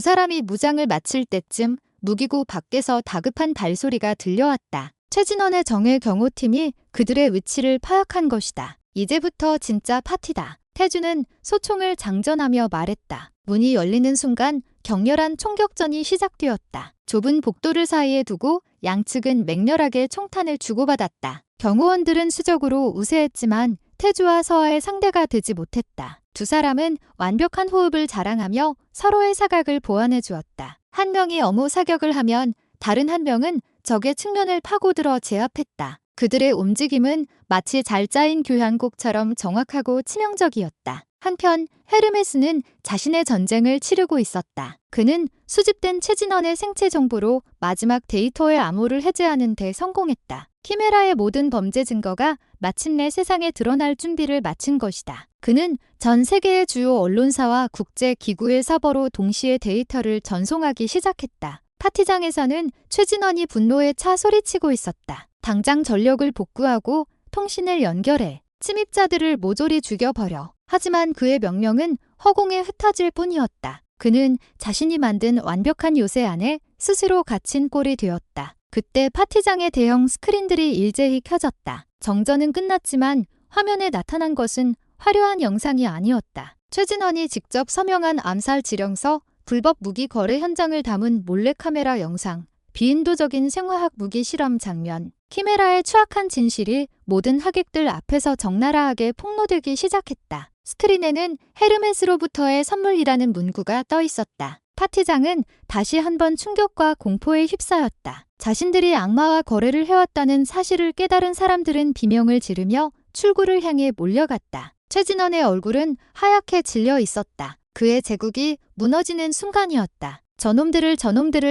사람이 무장을 마칠 때쯤 무기고 밖에서 다급한 발소리가 들려왔다. 최진원의 정예 경호팀이 그들의 위치를 파악한 것이다. 이제부터 진짜 파티다. 태주는 소총을 장전하며 말했다. 문이 열리는 순간 격렬한 총격전이 시작되었다. 좁은 복도를 사이에 두고 양측은 맹렬하게 총탄을 주고받았다. 경호원들은 수적으로 우세했지만 태주와 서아의 상대가 되지 못했다. 두 사람은 완벽한 호흡을 자랑하며 서로의 사각을 보완해 주었다. 한 명이 어무 사격을 하면 다른 한 명은 적의 측면을 파고들어 제압했다. 그들의 움직임은 마치 잘 짜인 교향곡처럼 정확하고 치명적이었다. 한편 헤르메스는 자신의 전쟁을 치르고 있었다. 그는 수집된 최진원의 생체 정보로 마지막 데이터의 암호를 해제하는 데 성공했다. 키메라의 모든 범죄 증거가 마침내 세상에 드러날 준비를 마친 것이다. 그는 전 세계의 주요 언론사와 국제 기구의 서버로 동시에 데이터를 전송하기 시작했다. 파티장에서는 최진원이 분노에 차 소리치고 있었다. 당장 전력을 복구하고 통신을 연결해. 침입자들을 모조리 죽여버려. 하지만 그의 명령은 허공에 흩어질 뿐이었다. 그는 자신이 만든 완벽한 요새 안에 스스로 갇힌 꼴이 되었다. 그때 파티장의 대형 스크린들이 일제히 켜졌다. 정전은 끝났지만 화면에 나타난 것은 화려한 영상이 아니었다. 최진원이 직접 서명한 암살 지령서, 불법 무기 거래 현장을 담은 몰래카메라 영상, 비인도적인 생화학 무기 실험 장면, 키메라의 추악한 진실이 모든 하객들 앞에서 적나라하게 폭로되기 시작했다. 스크린에는 헤르메스로부터의 선물이라는 문구가 떠 있었다. 파티장은 다시 한번 충격과 공포에 휩싸였다. 자신들이 악마와 거래를 해왔다는 사실을 깨달은 사람들은 비명을 지르며 출구를 향해 몰려갔다. 최진원의 얼굴은 하얗게 질려 있었다. 그의 제국이 무너지는 순간이었다. 저놈들을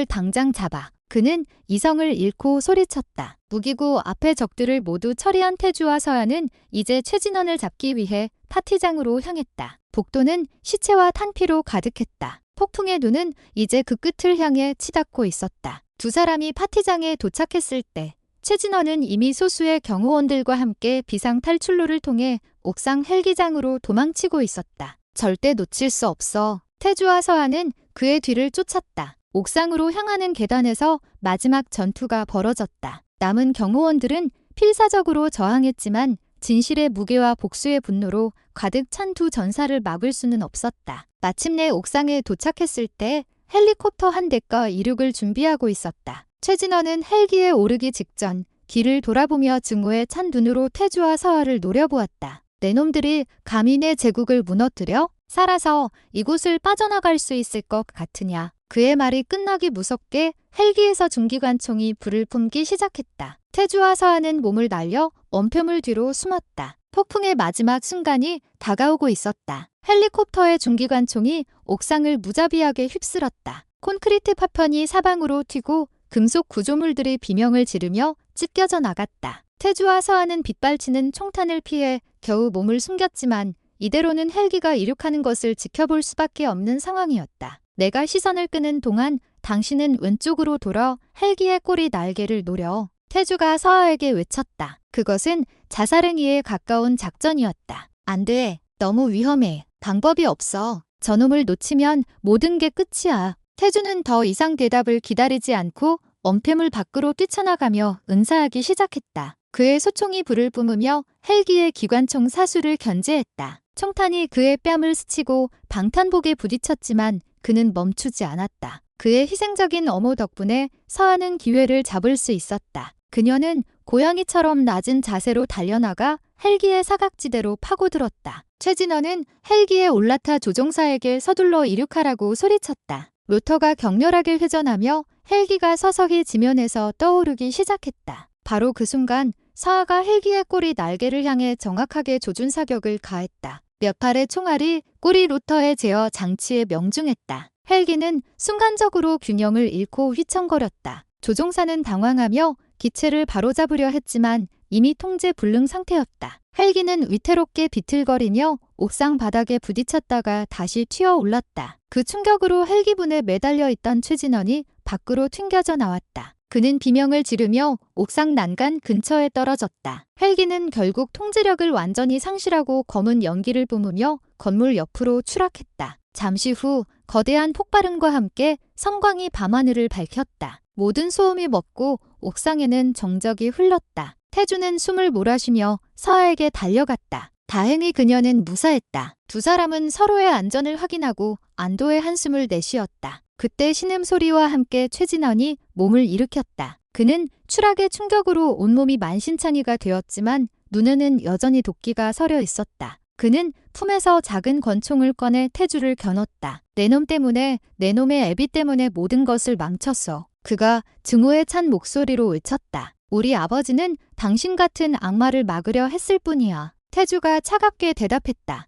당장 잡아. 그는 이성을 잃고 소리쳤다. 무기고 앞의 적들을 모두 처리한 태주와 서한은 이제 최진원을 잡기 위해 파티장으로 향했다. 복도는 시체와 탄피로 가득했다. 폭풍의 눈은 이제 그 끝을 향해 치닫고 있었다. 두 사람이 파티장에 도착했을 때 최진원은 이미 소수의 경호원들과 함께 비상 탈출로를 통해 옥상 헬기장으로 도망치고 있었다. 절대 놓칠 수 없어. 태주와 서한은 그의 뒤를 쫓았다. 옥상으로 향하는 계단에서 마지막 전투가 벌어졌다. 남은 경호원들은 필사적으로 저항했지만 진실의 무게와 복수의 분노로 가득 찬 두 전사를 막을 수는 없었다. 마침내 옥상에 도착했을 때 헬리콥터 한 대가 이륙을 준비하고 있었다. 최진원은 헬기에 오르기 직전 길을 돌아보며 증오에 찬 눈으로 태주와 서하를 노려보았다. 내 놈들이 감히 내 제국을 무너뜨려? 살아서 이곳을 빠져나갈 수 있을 것 같으냐. 그의 말이 끝나기 무섭게 헬기에서 중기관총이 불을 뿜기 시작했다. 태주와 서하는 몸을 날려 원표물 뒤로 숨었다. 폭풍의 마지막 순간이 다가오고 있었다. 헬리콥터의 중기관총이 옥상을 무자비하게 휩쓸었다. 콘크리트 파편이 사방으로 튀고 금속 구조물들이 비명을 지르며 찢겨져 나갔다. 태주와 서하는 빗발치는 총탄을 피해 겨우 몸을 숨겼지만 이대로는 헬기가 이륙하는 것을 지켜볼 수밖에 없는 상황이었다. 내가 시선을 끄는 동안 당신은 왼쪽으로 돌아 헬기의 꼬리 날개를 노려. 태주가 서하에게 외쳤다. 그것은 자살행위에 가까운 작전이었다. 안 돼. 너무 위험해. 방법이 없어. 저놈을 놓치면 모든 게 끝이야. 태주는 더 이상 대답을 기다리지 않고 엄폐물 밖으로 뛰쳐나가며 은사하기 시작했다. 그의 소총이 불을 뿜으며 헬기의 기관총 사수를 견제했다. 총탄이 그의 뺨을 스치고 방탄복에 부딪혔지만 그는 멈추지 않았다. 그의 희생적인 엄호 덕분에 서하는 기회를 잡을 수 있었다. 그녀는 고양이처럼 낮은 자세로 달려나가 헬기의 사각지대로 파고들었다. 최진원은 헬기에 올라타 조종사에게 서둘러 이륙하라고 소리쳤다. 로터가 격렬하게 회전하며 헬기가 서서히 지면에서 떠오르기 시작했다. 바로 그 순간 서하가 헬기의 꼬리 날개를 향해 정확하게 조준 사격을 가했다. 몇 발의 총알이 꼬리 로터에 제어 장치에 명중했다. 헬기는 순간적으로 균형을 잃고 휘청거렸다. 조종사는 당황하며 기체를 바로잡으려 했지만 이미 통제 불능 상태였다. 헬기는 위태롭게 비틀거리며 옥상 바닥에 부딪혔다가 다시 튀어올랐다. 그 충격으로 헬기분에 매달려 있던 최진원이 밖으로 튕겨져 나왔다. 그는 비명을 지르며 옥상 난간 근처에 떨어졌다. 헬기는 결국 통제력을 완전히 상실하고 검은 연기를 뿜으며 건물 옆으로 추락했다. 잠시 후 거대한 폭발음과 함께 성광이 밤하늘을 밝혔다. 모든 소음이 멎고 옥상에는 정적이 흘렀다. 태주는 숨을 몰아쉬며 서하에게 달려갔다. 다행히 그녀는 무사했다. 두 사람은 서로의 안전을 확인하고 안도의 한숨을 내쉬었다. 그때 신음소리와 함께 최진원이 몸을 일으켰다. 그는 추락의 충격으로 온몸이 만신창이가 되었지만 눈에는 여전히 도끼가 서려 있었다. 그는 품에서 작은 권총을 꺼내 태주를 겨눴다. 내 놈 때문에, 내 놈의 애비 때문에 모든 것을 망쳤어. 그가 증오에 찬 목소리로 외쳤다. 우리 아버지는 당신 같은 악마를 막으려 했을 뿐이야. 태주가 차갑게 대답했다.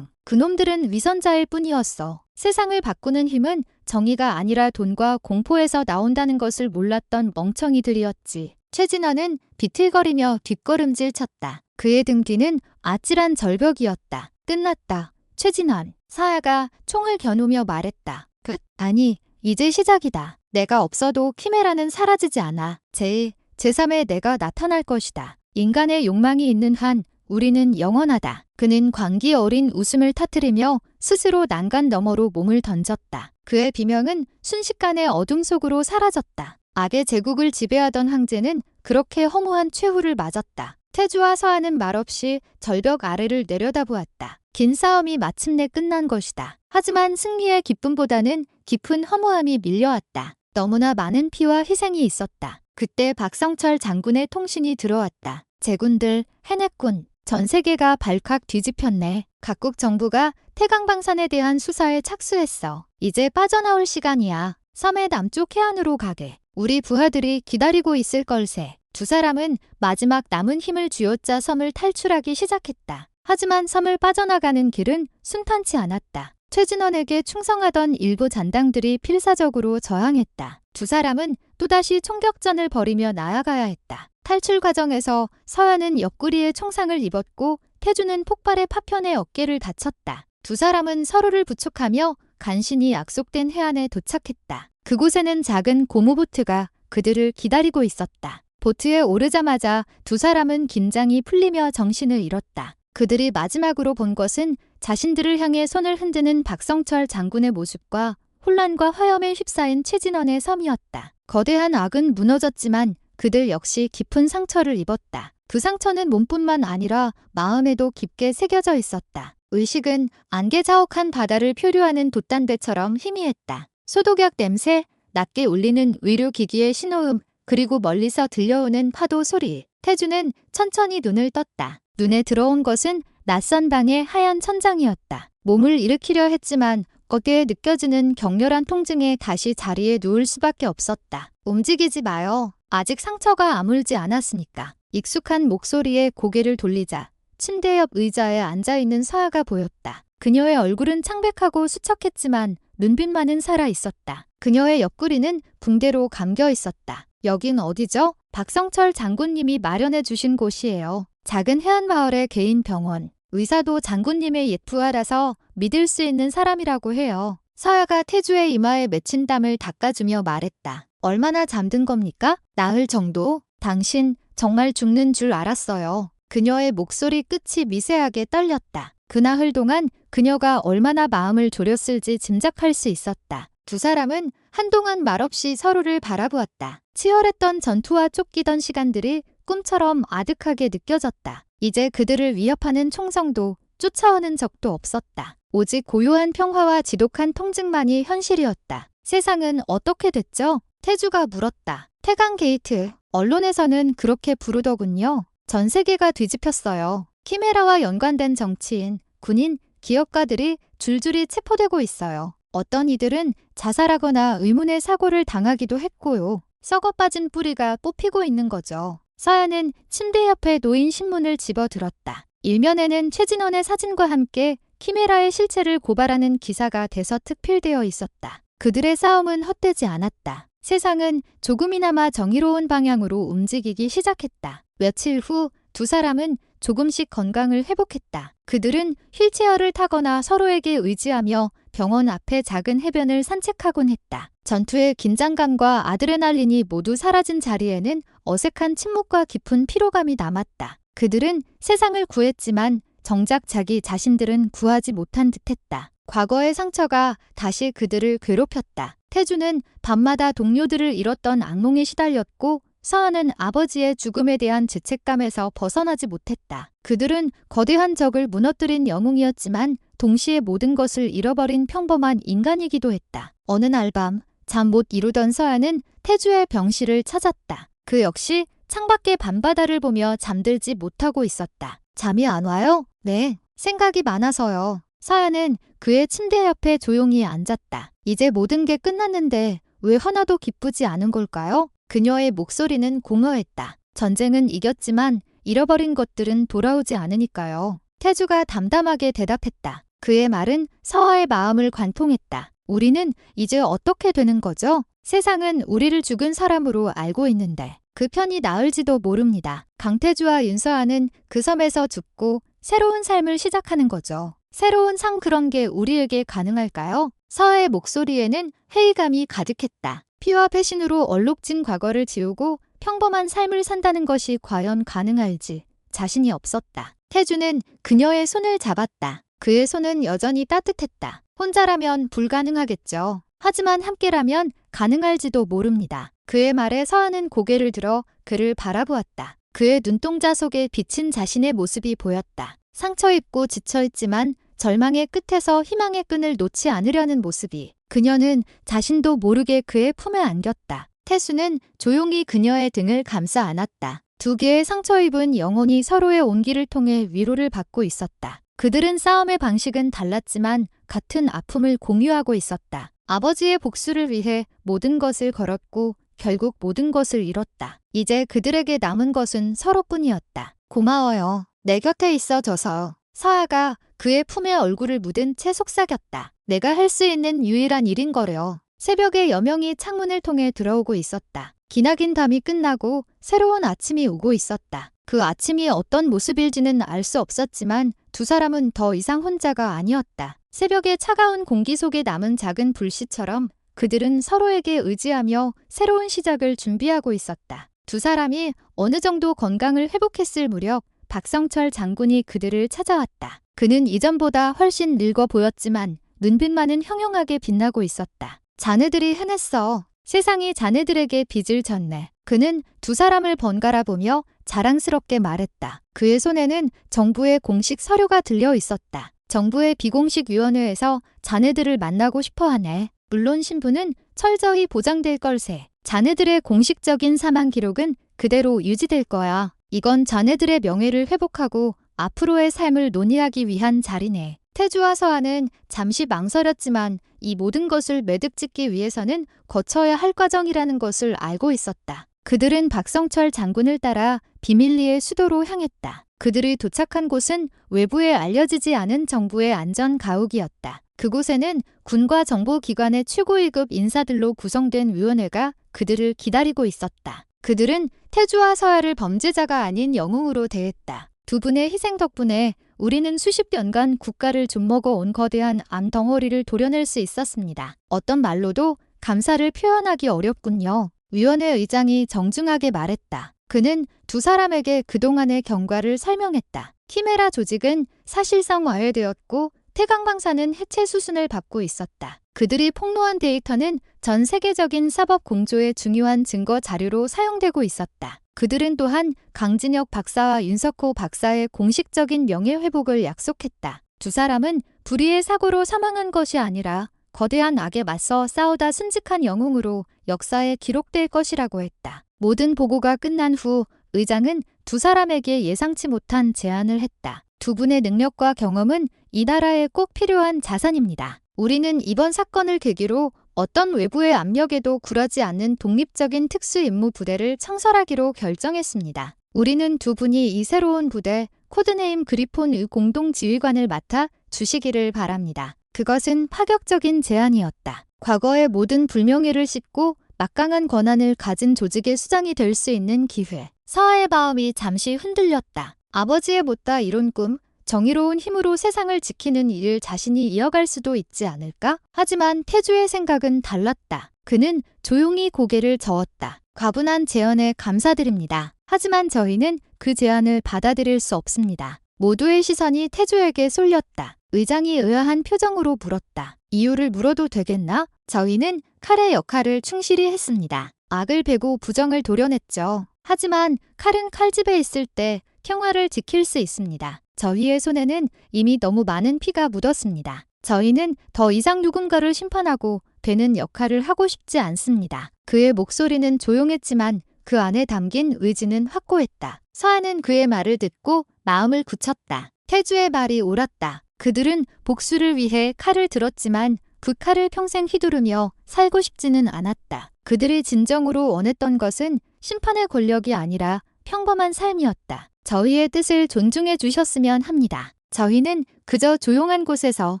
그놈들은 위선자일 뿐이었어. 세상을 바꾸는 힘은 정의가 아니라 돈과 공포에서 나온다는 것을 몰랐던 멍청이들이었지. 최진원은 비틀거리며 뒷걸음질 쳤다. 그의 등 뒤는 아찔한 절벽이었다. 끝났다. 최진원. 서아가 총을 겨누며 말했다. 아니, 이제 시작이다. 내가 없어도 키메라는 사라지지 않아. 제3의 내가 나타날 것이다. 인간의 욕망이 있는 한 우리는 영원하다. 그는 광기 어린 웃음을 터뜨리며 스스로 난간 너머로 몸을 던졌다. 그의 비명은 순식간에 어둠 속으로 사라졌다. 악의 제국을 지배하던 황제는 그렇게 허무한 최후를 맞았다. 태주와 서아는 말없이 절벽 아래를 내려다보았다. 긴 싸움이 마침내 끝난 것이다. 하지만 승리의 기쁨보다는 깊은 허무함이 밀려왔다. 너무나 많은 피와 희생이 있었다. 그때 박성철 장군의 통신이 들어왔다. 제군들 해냈군. 전 세계가 발칵 뒤집혔네. 각국 정부가 태강방산에 대한 수사에 착수했어. 이제 빠져나올 시간이야. 섬의 남쪽 해안으로 가게. 우리 부하들이 기다리고 있을 걸세. 두 사람은 마지막 남은 힘을 쥐어짜 섬을 탈출하기 시작했다. 하지만 섬을 빠져나가는 길은 순탄치 않았다. 최진원에게 충성하던 일부 잔당들이 필사적으로 저항했다. 두 사람은 또다시 총격전을 벌이며 나아가야 했다. 탈출 과정에서 서아는 옆구리에 총상을 입었고 태주는 폭발의 파편에 어깨를 다쳤다. 두 사람은 서로를 부축하며 간신히 약속된 해안에 도착했다. 그곳에는 작은 고무보트가 그들을 기다리고 있었다. 보트에 오르자마자 두 사람은 긴장이 풀리며 정신을 잃었다. 그들이 마지막으로 본 것은 자신들을 향해 손을 흔드는 박성철 장군의 모습과 혼란과 화염에 휩싸인 최진원의 섬이었다. 거대한 악은 무너졌지만 그들 역시 깊은 상처를 입었다. 그 상처는 몸뿐만 아니라 마음에도 깊게 새겨져 있었다. 의식은 안개 자욱한 바다를 표류하는 돛단배처럼 희미했다. 소독약 냄새, 낮게 울리는 의료기기의 신호음, 그리고 멀리서 들려오는 파도 소리. 태주는 천천히 눈을 떴다. 눈에 들어온 것은 낯선 방의 하얀 천장이었다. 몸을 일으키려 했지만 어깨에 느껴지는 격렬한 통증에 다시 자리에 누울 수밖에 없었다. 움직이지 마요. 아직 상처가 아물지 않았으니까. 익숙한 목소리에 고개를 돌리자 침대 옆 의자에 앉아있는 서아가 보였다. 그녀의 얼굴은 창백하고 수척했지만 눈빛만은 살아있었다. 그녀의 옆구리는 붕대로 감겨 있었다. 여긴 어디죠? 박성철 장군님이 마련해 주신 곳이에요. 작은 해안마을의 개인 병원. 의사도 장군님의 옛 부하라서 믿을 수 있는 사람이라고 해요. 서아가 태주의 이마에 맺힌 땀을 닦아주며 말했다. 얼마나 잠든 겁니까? 나흘 정도? 당신 정말 죽는 줄 알았어요. 그녀의 목소리 끝이 미세하게 떨렸다. 그 나흘 동안 그녀가 얼마나 마음을 졸였을지 짐작할 수 있었다. 두 사람은 한동안 말없이 서로를 바라보았다. 치열했던 전투와 쫓기던 시간들이 꿈처럼 아득하게 느껴졌다. 이제 그들을 위협하는 총성도 쫓아오는 적도 없었다. 오직 고요한 평화와 지독한 통증만이 현실이었다. 세상은 어떻게 됐죠? 태주가 물었다. 태강 게이트. 언론에서는 그렇게 부르더군요. 전 세계가 뒤집혔어요. 키메라와 연관된 정치인, 군인, 기업가들이 줄줄이 체포되고 있어요. 어떤 이들은 자살하거나 의문의 사고를 당하기도 했고요. 썩어빠진 뿌리가 뽑히고 있는 거죠. 서아는 침대 옆에 놓인 신문을 집어들었다. 일면에는 최진원의 사진과 함께 키메라의 실체를 고발하는 기사가 대서특필되어 있었다. 그들의 싸움은 헛되지 않았다. 세상은 조금이나마 정의로운 방향으로 움직이기 시작했다. 며칠 후 두 사람은 조금씩 건강을 회복했다. 그들은 휠체어를 타거나 서로에게 의지하며 병원 앞의 작은 해변을 산책하곤 했다. 전투의 긴장감과 아드레날린이 모두 사라진 자리에는 어색한 침묵과 깊은 피로감이 남았다. 그들은 세상을 구했지만 정작 자기 자신들은 구하지 못한 듯했다. 과거의 상처가 다시 그들을 괴롭혔다. 태주는 밤마다 동료들을 잃었던 악몽에 시달렸고 서아는 아버지의 죽음에 대한 죄책감에서 벗어나지 못했다. 그들은 거대한 적을 무너뜨린 영웅이었지만 동시에 모든 것을 잃어버린 평범한 인간이기도 했다. 어느 날 밤 잠 못 이루던 서아는 태주의 병실을 찾았다. 그 역시 창밖의 밤바다를 보며 잠들지 못하고 있었다. 잠이 안 와요? 네, 생각이 많아서요. 서아는 그의 침대 옆에 조용히 앉았다. 이제 모든 게 끝났는데 왜 하나도 기쁘지 않은 걸까요? 그녀의 목소리는 공허했다. 전쟁은 이겼지만 잃어버린 것들은 돌아오지 않으니까요. 태주가 담담하게 대답했다. 그의 말은 서아의 마음을 관통했다. 우리는 이제 어떻게 되는 거죠? 세상은 우리를 죽은 사람으로 알고 있는데 그 편이 나을지도 모릅니다. 강태주와 윤서아는 그 섬에서 죽고 새로운 삶을 시작하는 거죠. 새로운 삶 그런 게 우리에게 가능할까요? 서아의 목소리에는 회의감이 가득했다. 피와 패신으로 얼룩진 과거를 지우고 평범한 삶을 산다는 것이 과연 가능할지 자신이 없었다. 태주는 그녀의 손을 잡았다. 그의 손은 여전히 따뜻했다. 혼자라면 불가능하겠죠. 하지만 함께라면 가능할지도 모릅니다. 그의 말에 서아는 고개를 들어 그를 바라보았다. 그의 눈동자 속에 비친 자신의 모습이 보였다. 상처 입고 지쳐있지만 절망의 끝에서 희망의 끈을 놓지 않으려는 모습이. 그녀는 자신도 모르게 그의 품에 안겼다. 태수는 조용히 그녀의 등을 감싸 안았다. 두 개의 상처 입은 영혼이 서로의 온기를 통해 위로를 받고 있었다. 그들은 싸움의 방식은 달랐지만 같은 아픔을 공유하고 있었다. 아버지의 복수를 위해 모든 것을 걸었고 결국 모든 것을 잃었다. 이제 그들에게 남은 것은 서로뿐이었다. 고마워요. 내 곁에 있어줘서. 서아가 그의 품에 얼굴을 묻은 채 속삭였다. 내가 할 수 있는 유일한 일인 거려. 새벽에 여명이 창문을 통해 들어오고 있었다. 기나긴 밤이 끝나고 새로운 아침이 오고 있었다. 그 아침이 어떤 모습일지는 알 수 없었지만 두 사람은 더 이상 혼자가 아니었다. 새벽의 차가운 공기 속에 남은 작은 불씨처럼 그들은 서로에게 의지하며 새로운 시작을 준비하고 있었다. 두 사람이 어느 정도 건강을 회복했을 무렵 박성철 장군이 그들을 찾아왔다. 그는 이전보다 훨씬 늙어 보였지만 눈빛만은 형형하게 빛나고 있었다. 자네들이 해냈어. 세상이 자네들에게 빚을 졌네. 그는 두 사람을 번갈아 보며 자랑스럽게 말했다. 그의 손에는 정부의 공식 서류가 들려 있었다. 정부의 비공식 위원회에서 자네들을 만나고 싶어 하네. 물론 신분은 철저히 보장될 걸세. 자네들의 공식적인 사망 기록은 그대로 유지될 거야. 이건 자네들의 명예를 회복하고 앞으로의 삶을 논의하기 위한 자리네. 태주와 서아는 잠시 망설였지만 이 모든 것을 매듭짓기 위해서는 거쳐야 할 과정이라는 것을 알고 있었다. 그들은 박성철 장군을 따라 비밀리에 수도로 향했다. 그들이 도착한 곳은 외부에 알려지지 않은 정부의 안전 가옥이었다. 그곳에는 군과 정보기관의 최고 1급 인사들로 구성된 위원회가 그들을 기다리고 있었다. 그들은 태주와 서아를 범죄자가 아닌 영웅으로 대했다. 두 분의 희생 덕분에 우리는 수십 년간 국가를 좀먹어 온 거대한 암덩어리를 도려낼 수 있었습니다. 어떤 말로도 감사를 표현하기 어렵군요. 위원회 의장이 정중하게 말했다. 그는 두 사람에게 그동안의 경과를 설명했다. 키메라 조직은 사실상 와해되었고 태강방사는 해체 수순을 밟고 있었다. 그들이 폭로한 데이터는 전 세계적인 사법 공조의 중요한 증거 자료로 사용되고 있었다. 그들은 또한 강진혁 박사와 윤석호 박사의 공식적인 명예회복을 약속했다. 두 사람은 불의의 사고로 사망한 것이 아니라 거대한 악에 맞서 싸우다 순직한 영웅으로 역사에 기록될 것이라고 했다. 모든 보고가 끝난 후 의장은 두 사람에게 예상치 못한 제안을 했다. 두 분의 능력과 경험은 이 나라에 꼭 필요한 자산입니다. 우리는 이번 사건을 계기로 어떤 외부의 압력에도 굴하지 않는 독립적인 특수임무 부대를 창설하기로 결정했습니다. 우리는 두 분이 이 새로운 부대 코드네임 그리폰의 공동지휘관을 맡아 주시기를 바랍니다. 그것은 파격적인 제안이었다. 과거의 모든 불명예를 씻고 막강한 권한을 가진 조직의 수장이 될 수 있는 기회. 서아의 마음이 잠시 흔들렸다. 아버지의 못다 이룬 꿈, 정의로운 힘으로 세상을 지키는 일을 자신이 이어갈 수도 있지 않을까? 하지만 태주의 생각은 달랐다. 그는 조용히 고개를 저었다. 과분한 제안에 감사드립니다. 하지만 저희는 그 제안을 받아들일 수 없습니다. 모두의 시선이 태주에게 쏠렸다. 의장이 의아한 표정으로 물었다. 이유를 물어도 되겠나? 저희는 칼의 역할을 충실히 했습니다. 악을 베고 부정을 도려냈죠. 하지만 칼은 칼집에 있을 때 평화를 지킬 수 있습니다. 저희의 손에는 이미 너무 많은 피가 묻었습니다. 저희는 더 이상 누군가를 심판하고 되는 역할을 하고 싶지 않습니다. 그의 목소리는 조용했지만 그 안에 담긴 의지는 확고했다. 서아는 그의 말을 듣고 마음을 굳혔다. 태주의 말이 옳았다. 그들은 복수를 위해 칼을 들었지만 그 칼을 평생 휘두르며 살고 싶지는 않았다. 그들이 진정으로 원했던 것은 심판의 권력이 아니라 평범한 삶이었다. 저희의 뜻을 존중해 주셨으면 합니다. 저희는 그저 조용한 곳에서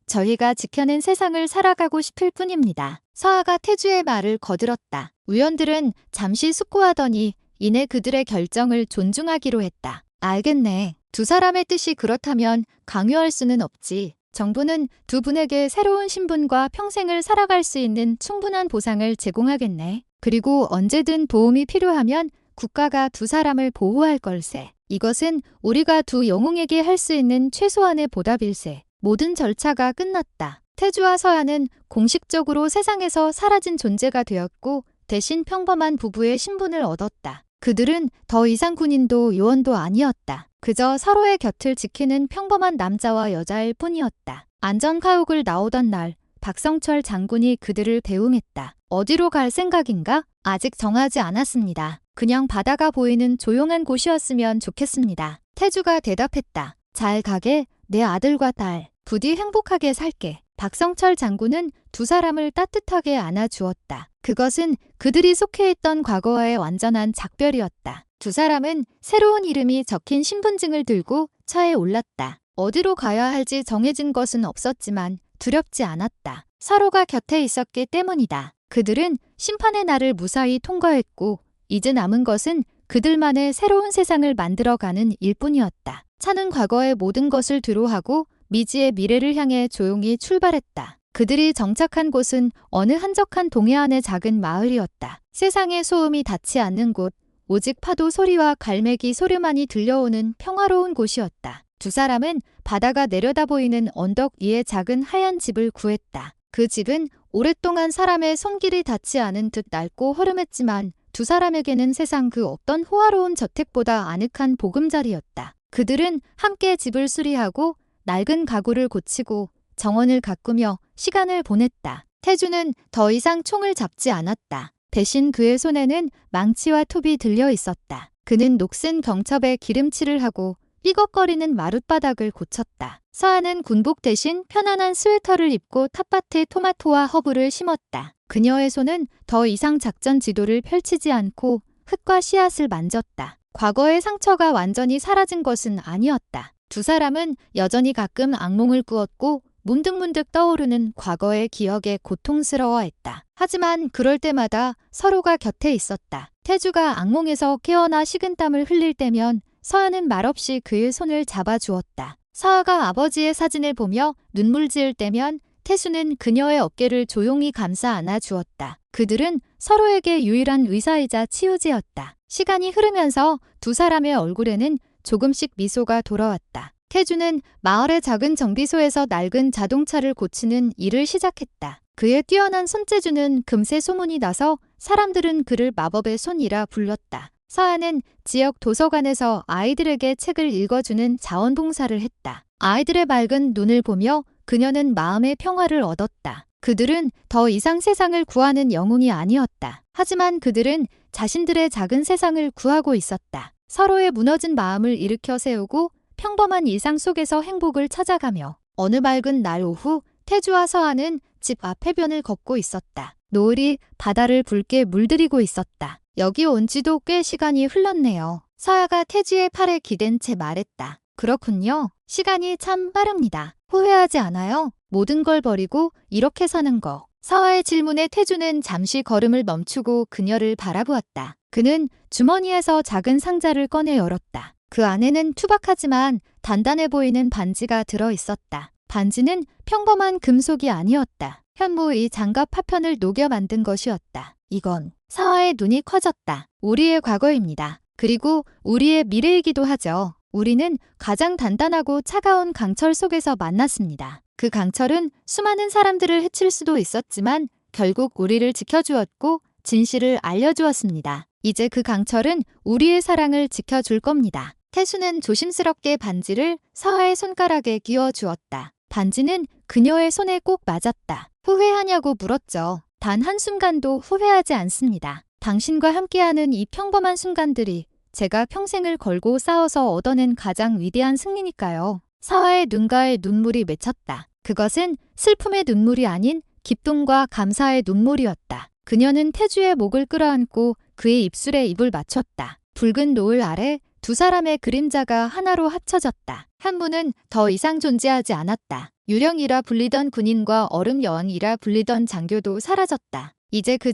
저희가 지켜낸 세상을 살아가고 싶을 뿐입니다. 서아가 태주의 말을 거들었다. 우연들은 잠시 숙고하더니 이내 그들의 결정을 존중하기로 했다. 알겠네. 두 사람의 뜻이 그렇다면 강요할 수는 없지. 정부는 두 분에게 새로운 신분과 평생을 살아갈 수 있는 충분한 보상을 제공하겠네. 그리고 언제든 도움이 필요하면 국가가 두 사람을 보호할 걸세. 이것은 우리가 두 영웅에게 할 수 있는 최소한의 보답일세. 모든 절차가 끝났다. 태주와 서아는 공식적으로 세상에서 사라진 존재가 되었고 대신 평범한 부부의 신분을 얻었다. 그들은 더 이상 군인도 요원도 아니었다. 그저 서로의 곁을 지키는 평범한 남자와 여자일 뿐이었다. 안전가옥을 나오던 날 박성철 장군이 그들을 배웅했다. 어디로 갈 생각인가? 아직 정하지 않았습니다. 그냥 바다가 보이는 조용한 곳이었으면 좋겠습니다. 태주가 대답했다. 잘 가게, 내 아들과 딸. 부디 행복하게 살게. 박성철 장군은 두 사람을 따뜻하게 안아주었다. 그것은 그들이 속해 있던 과거와의 완전한 작별이었다. 두 사람은 새로운 이름이 적힌 신분증을 들고 차에 올랐다. 어디로 가야 할지 정해진 것은 없었지만 두렵지 않았다. 서로가 곁에 있었기 때문이다. 그들은 심판의 날을 무사히 통과했고 이제 남은 것은 그들만의 새로운 세상을 만들어가는 일뿐이었다. 차는 과거의 모든 것을 뒤로하고 미지의 미래를 향해 조용히 출발했다. 그들이 정착한 곳은 어느 한적한 동해안의 작은 마을이었다. 세상의 소음이 닿지 않는 곳, 오직 파도 소리와 갈매기 소리만이 들려오는 평화로운 곳이었다. 두 사람은 바다가 내려다 보이는 언덕 위에 작은 하얀 집을 구했다. 그 집은 오랫동안 사람의 손길이 닿지 않은 듯 낡고 허름했지만 두 사람에게는 세상 그 어떤 호화로운 저택보다 아늑한 보금자리였다. 그들은 함께 집을 수리하고 낡은 가구를 고치고 정원을 가꾸며 시간을 보냈다. 태주는 더 이상 총을 잡지 않았다. 대신 그의 손에는 망치와 톱이 들려 있었다. 그는 녹슨 경첩에 기름칠을 하고 삐걱거리는 마룻바닥을 고쳤다. 서아는 군복 대신 편안한 스웨터를 입고 텃밭에 토마토와 허브를 심었다. 그녀의 손은 더 이상 작전 지도를 펼치지 않고 흙과 씨앗을 만졌다. 과거의 상처가 완전히 사라진 것은 아니었다. 두 사람은 여전히 가끔 악몽을 꾸었고 문득문득 떠오르는 과거의 기억에 고통스러워했다. 하지만 그럴 때마다 서로가 곁에 있었다. 태주가 악몽에서 깨어나 식은땀을 흘릴 때면 서아는 말없이 그의 손을 잡아주었다. 서아가 아버지의 사진을 보며 눈물 지을 때면 태수는 그녀의 어깨를 조용히 감싸 안아주었다. 그들은 서로에게 유일한 의사이자 치유제였다. 시간이 흐르면서 두 사람의 얼굴에는 조금씩 미소가 돌아왔다. 태주는 마을의 작은 정비소에서 낡은 자동차를 고치는 일을 시작했다. 그의 뛰어난 손재주는 금세 소문이 나서 사람들은 그를 마법의 손이라 불렀다. 서아는 지역 도서관에서 아이들에게 책을 읽어주는 자원봉사를 했다. 아이들의 맑은 눈을 보며 그녀는 마음의 평화를 얻었다. 그들은 더 이상 세상을 구하는 영웅이 아니었다. 하지만 그들은 자신들의 작은 세상을 구하고 있었다. 서로의 무너진 마음을 일으켜 세우고 평범한 일상 속에서 행복을 찾아가며 어느 맑은 날 오후 태주와 서아는 집 앞 해변을 걷고 있었다. 노을이 바다를 붉게 물들이고 있었다. 여기 온 지도 꽤 시간이 흘렀네요. 서아가 태주의 팔에 기댄 채 말했다. 그렇군요. 시간이 참 빠릅니다. 후회하지 않아요? 모든 걸 버리고 이렇게 사는 거. 서아의 질문에 태주는 잠시 걸음을 멈추고 그녀를 바라보았다. 그는 주머니에서 작은 상자를 꺼내 열었다. 그 안에는 투박하지만 단단해 보이는 반지가 들어 있었다. 반지는 평범한 금속이 아니었다. 현무의 장갑 파편을 녹여 만든 것이었다. 이건 서아의 눈이 커졌다. 우리의 과거입니다. 그리고 우리의 미래이기도 하죠. 우리는 가장 단단하고 차가운 강철 속에서 만났습니다. 그 강철은 수많은 사람들을 해칠 수도 있었지만 결국 우리를 지켜주었고 진실을 알려주었습니다. 이제 그 강철은 우리의 사랑을 지켜줄 겁니다. 태수는 조심스럽게 반지를 서아의 손가락에 끼워 주었다. 반지는 그녀의 손에 꼭 맞았다. 후회하냐고 물었죠. 단 한순간도 후회하지 않습니다. 당신과 함께하는 이 평범한 순간들이 제가 평생을 걸고 싸워서 얻어낸 가장 위대한 승리니까요. 서아의 눈가에 눈물이 맺혔다. 그것은 슬픔의 눈물이 아닌 기쁨과 감사의 눈물이었다. 그녀는 태주의 목을 끌어안고 그의 입술에 입을 맞췄다. 붉은 노을 아래 두 사람의 그림자가 하나로 합쳐졌다. 한무는 더 이상 존재하지 않았다. 유령이라 불리던 군인과 얼음 여왕이라 불리던 장교도 사라졌다. 이제 그